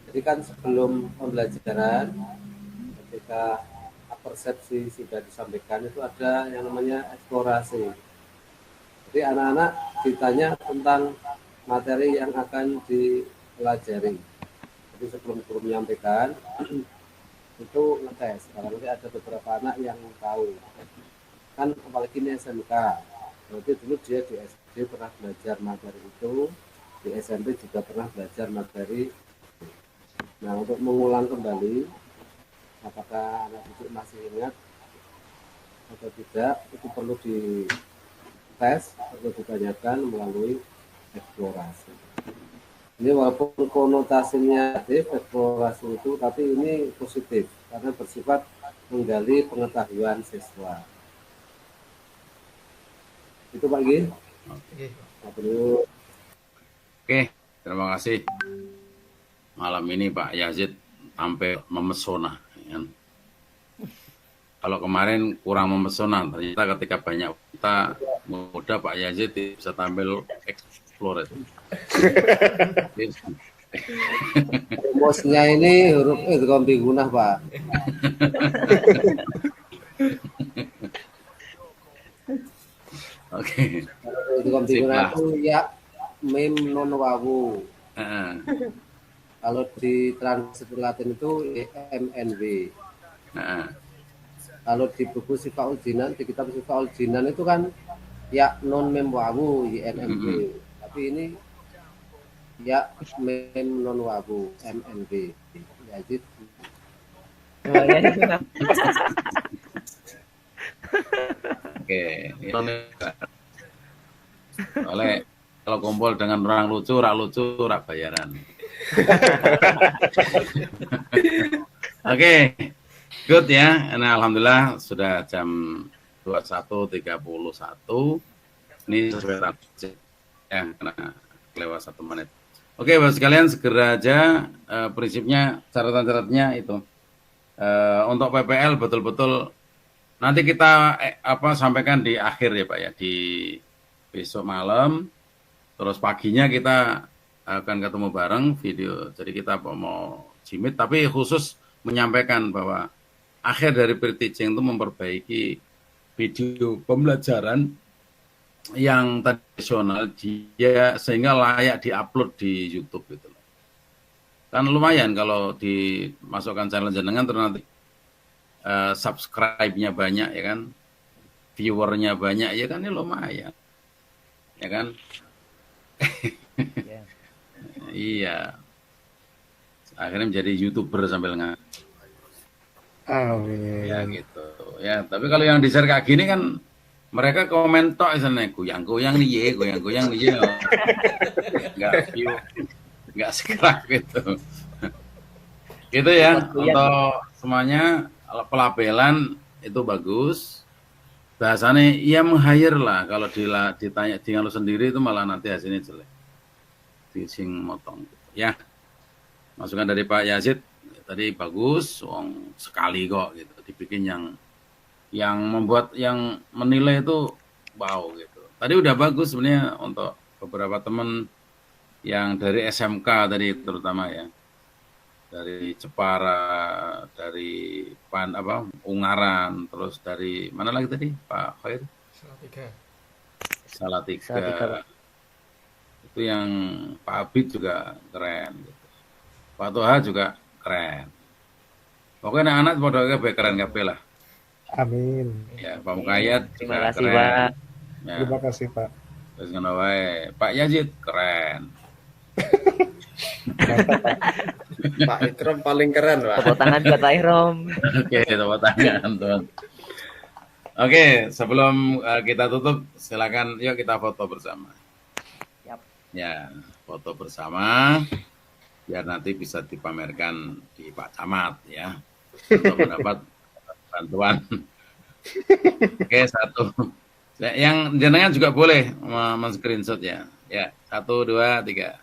Jadi kan sebelum pembelajaran, ketika persepsi sudah disampaikan itu ada yang namanya eksplorasi. Jadi anak-anak ditanya tentang materi yang akan dipelajari. Jadi sebelum guru menyampaikan itu ngetes. Kalau nanti ada beberapa anak yang tahu, kan apalagi ini SMK. Berarti dulu dia di SD pernah belajar materi itu, di SMP juga pernah belajar materi. Nah untuk mengulang kembali, apakah anak didik masih ingat atau tidak, itu perlu dites, perlu ditanyakan melalui eksplorasi. Ini walaupun konotasinya negatif eksplorasi itu, tapi ini positif karena bersifat menggali pengetahuan siswa. Itu Pak Gih. Oke, terima kasih. Malam ini Pak Yazid sampai memesona. Ya. Kalau kemarin kurang memesona, ternyata ketika banyak kita muda Pak Yazid bisa tampil explore. Rumusnya ini huruf idgham bigunah, Pak. Oke. Idgham bigunah itu ya mim nun wawu. Kalau di translasi Latin itu MNW. Kalau di buku Sifaul Jinan, di kitab Sifaul Jinan itu kan ya non mem wawu INMB. Tapi ini ya mem non wawu MNB. Yazid. Oke, itu oleh kalau kumpul dengan orang lucu, rak bayaran. Oke, good ya. Nah, alhamdulillah sudah jam 21.31. Ini sesuai target ya, karena lewat 1 menit. Oke, Bapak sekalian, segera aja prinsipnya, catatan-catatnya itu. Untuk PPL betul-betul nanti kita sampaikan di akhir ya Pak ya, di besok malam. Terus paginya kita akan ketemu bareng video. Jadi kita mau jimit, tapi khusus menyampaikan bahwa akhir dari pre-teaching itu memperbaiki video pembelajaran yang tradisional dia sehingga layak diupload di YouTube gitu. Kan lumayan kalau dimasukkan channel jenengan terus nanti subscribe-nya banyak ya kan, viewernya banyak ya kan, ini lumayan ya kan. Iya, akhirnya menjadi YouTuber sambil Amin. Ya gitu ya. Tapi kalau yang di-share kayak gini kan mereka komen tok isane goyang-goyang nih, goyang-goyang nih. Enggak view, enggak subscribe gitu. Gitu ya. Untuk semuanya pelabelan itu bagus. Bahasanya ya meng-hire lah, kalau ditanya dengan lu sendiri itu malah nanti hasilnya jelek. Teaching motong gitu. Ya. Masukan dari Pak Yazid tadi bagus, sekali kok gitu. Dibikin yang membuat yang menilai itu wow gitu. Tadi udah bagus sebenarnya untuk beberapa teman yang dari SMK tadi terutama ya. Dari Jepara, dari Ungaran, terus dari mana lagi tadi Pak Khair? Salatiga. Itu yang Pak Abid juga keren gitu. Pak Toha juga keren. Pokoknya anak-anak pada keren kabeh lah. Amin. Ya, Pak Mukayat terima kasih keren. Pak. Ya. Terima kasih Pak. Terus ngono wae. Pak Yazid keren. Pak Ikram paling keren, Pak. Tepuk tangan buat Pak Ikram. Oke, tepuk tangan, teman. Oke, sebelum kita tutup, silakan yuk kita foto bersama. Yap. Ya, foto bersama biar nanti bisa dipamerkan di Pak Camat ya untuk mendapat bantuan. Oke, satu. Yang jenengan juga boleh men-screenshot ya. Ya, 1, 2, 3.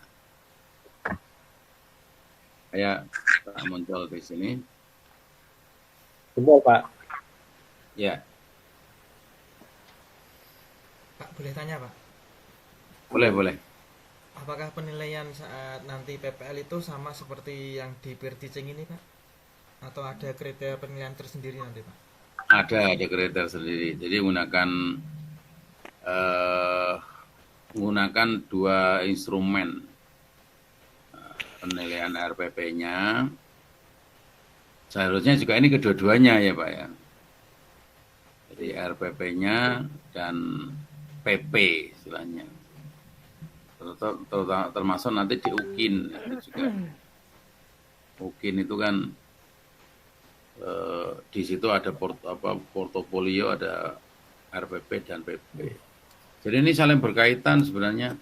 Kayak muncul di sini. Jempol Pak. Ya. Pak, boleh tanya Pak? Boleh. Apakah penilaian saat nanti PPL itu sama seperti yang di pre-teaching ini Pak? Atau ada kriteria penilaian tersendiri nanti Pak? Ada kriteria sendiri. Jadi menggunakan 2 instrumen penilaian RPP-nya. Seharusnya juga ini kedua-duanya ya Pak ya. Jadi RPP-nya dan PP istilahnya. Termasuk nanti di UKIN itu juga. UKIN itu kan di situ ada portofolio, ada RPP dan PP. Jadi ini saling berkaitan sebenarnya.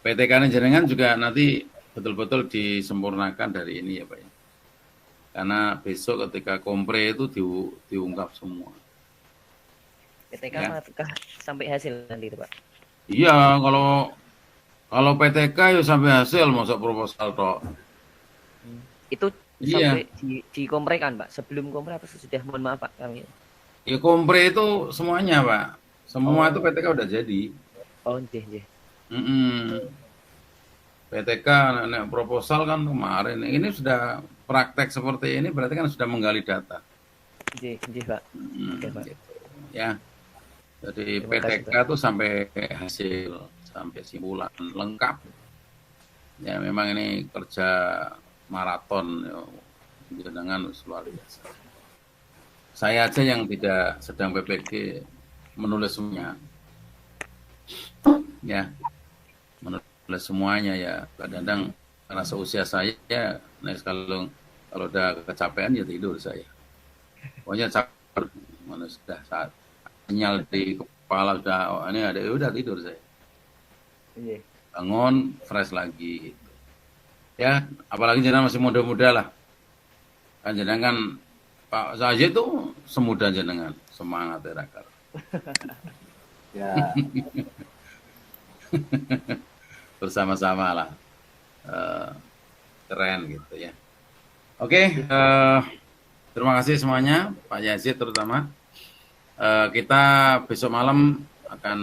PTK jenengan juga nanti betul-betul disempurnakan dari ini ya Pak ya. Karena besok ketika kompre itu diungkap semua. PTK Ya. apakah sampai hasil nanti itu Pak? Iya, kalau PTK ya sampai hasil masuk proposal toh. Itu Iya. sampai dikomprekan Pak, sebelum kompre apa sudah? Mohon maaf Pak kami. Ya kompre itu semuanya Pak, semua Oh. itu PTK udah jadi. Oh nggih. PTK nek proposal kan kemarin, ini sudah praktek seperti ini berarti kan sudah menggali data. Nggih Pak. Oke, Pak. Gitu. Ya. Jadi Terima kasih, PTK itu sampai hasil, sampai simpulan lengkap. Ya memang ini kerja maraton, ya, jenengan luar biasa. Saya aja yang tidak sedang PPG menulis semuanya. Ya, menulis semuanya ya. Kadang-kadang karena seusia saya, ya, kalau udah kecapean ya tidur saya. Pokoknya capek, mana sudah saat sinyal di kepala sudah, oh, ini ada, udah tidur saya. Iya. Bangun, fresh lagi. Ya, apalagi jenengan masih muda-muda lah. Kan jenengan Pak Saji itu semuda jenengan, semangat ya Rakar. Ya. Bersama-sama lah. Keren gitu ya. Oke, terima kasih semuanya, Pak Yazid terutama. Kita besok malam akan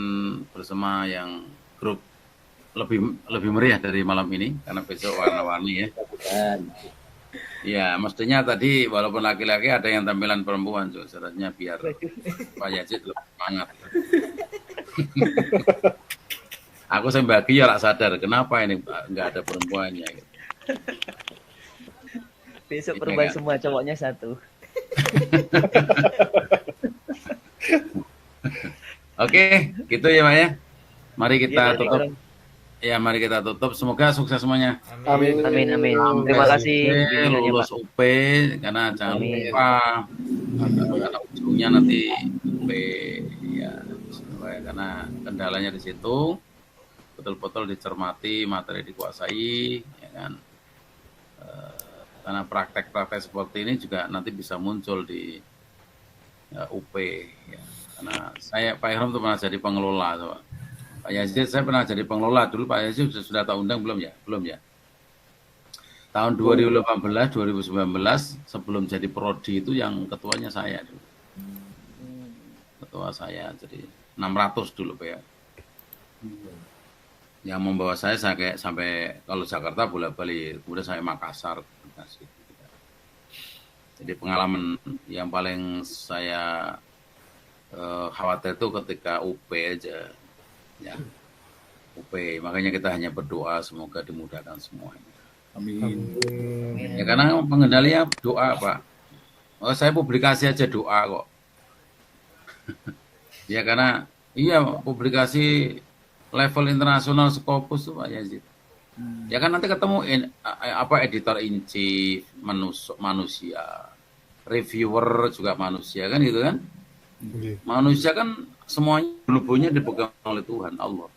bersama yang grup lebih meriah dari malam ini karena besok warna-warni ya. Ya, mestinya tadi walaupun laki-laki ada yang tampilan perempuan, syaratnya biar Pak Yazid lebih semangat. Aku sembagi ya sadar kenapa ini nggak ada perempuannya. Gitu. Besok Ini perempuan kan. semua, cowoknya satu. Oke, gitu ya Pak ya. Mari kita Iya, tutup. Kang. Ya, mari kita tutup. Semoga sukses semuanya. Amin. Terima kasih. Lulus UP karena jangan Amin. lupa karena ujungnya nanti UP ya. Karena kendalanya di situ. Betul-betul dicermati, materi dikuasai, ya kan. Karena praktek-praktek seperti ini juga nanti bisa muncul di UP. Ya. Karena saya Pak Ihram itu pernah jadi pengelola, so. Pak Yazid saya pernah jadi pengelola dulu. Pak Yazid sudah tak undang belum ya? Belum ya. Tahun 2018, 2019 sebelum jadi prodi itu yang ketuanya saya dulu. Ketua saya jadi 600 dulu Pak ya. Yang membawa saya kayak sampai kalau Jakarta bolak-balik, kemudian saya Makassar. Jadi pengalaman yang paling saya khawatir itu ketika UP aja, ya UP. Makanya kita hanya berdoa semoga dimudahkan semuanya. Amin. Ya karena pengendalinya doa Pak. Oh, saya publikasi aja doa kok. Ya karena iya publikasi level internasional Scopus tuh Pak Yazid. Ya kan nanti ketemu editor in chief manusia, reviewer juga manusia kan gitu kan? Manusia kan semuanya lubunya dipegang oleh Tuhan Allah.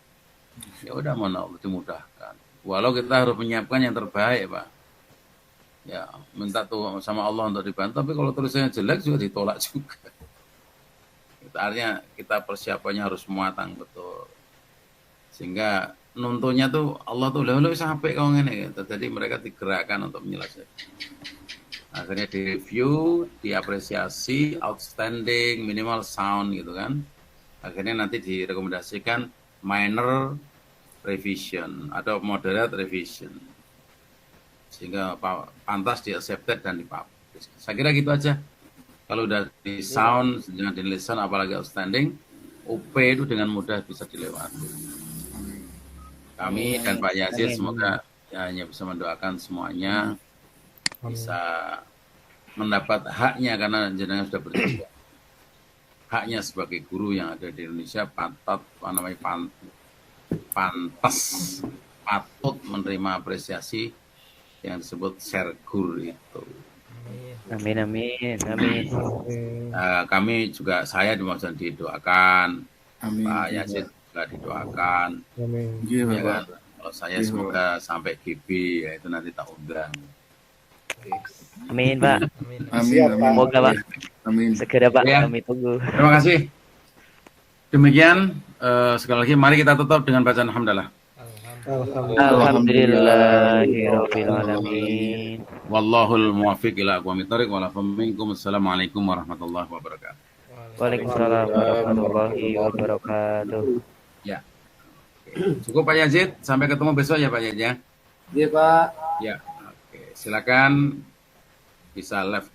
Ya udah mana Allah dimudahkan. Walau kita harus menyiapkan yang terbaik Pak. Ya minta tuh sama Allah untuk dibantu. Tapi kalau tulisannya jelek juga ditolak juga. Itu artinya kita persiapannya harus matang betul. Sehingga nuntunnya tuh Allah tuh udah sampai kau ngene gitu. Jadi mereka digerakkan untuk menyelesaikan. Akhirnya direview, diapresiasi, outstanding, minimal sound gitu kan. Akhirnya nanti direkomendasikan minor revision atau moderate revision. Sehingga pantas di accepted dan dipublish. Saya kira gitu aja. Kalau udah di sound, dengan di sound apalagi outstanding, UP itu dengan mudah bisa dilewati. Kami dan Pak Yazid semoga ya, hanya bisa mendoakan semuanya bisa mendapat haknya karena jenengan sudah berjuang. Haknya sebagai guru yang ada di Indonesia patut patut menerima apresiasi yang disebut sergur itu. Amin. Kami juga saya dimaksud didoakan. Amin. Pak Yazid juga didoakan. Amin. Ya kan? Kalau saya semoga sampai GB ya itu nanti tak undang. Amin, Pak. Amin. Semoga Pak Amin. segera Pak, Ya. kami tunggu. Terima kasih. Demikian sekali lagi mari kita tutup dengan bacaan hamdalah. Alhamdulillahirabbil alamin. Wallahul muwaffiq ila aqwamit thoriq wa lakum minkum. Assalamualaikum warahmatullahi wabarakatuh. Waalaikumsalam warahmatullahi wabarakatuh. Ya. Cukup Pak Yazid, sampai ketemu besok ya Pak Yazid ya. Iya Pak. Ya. Oke, silakan bisa live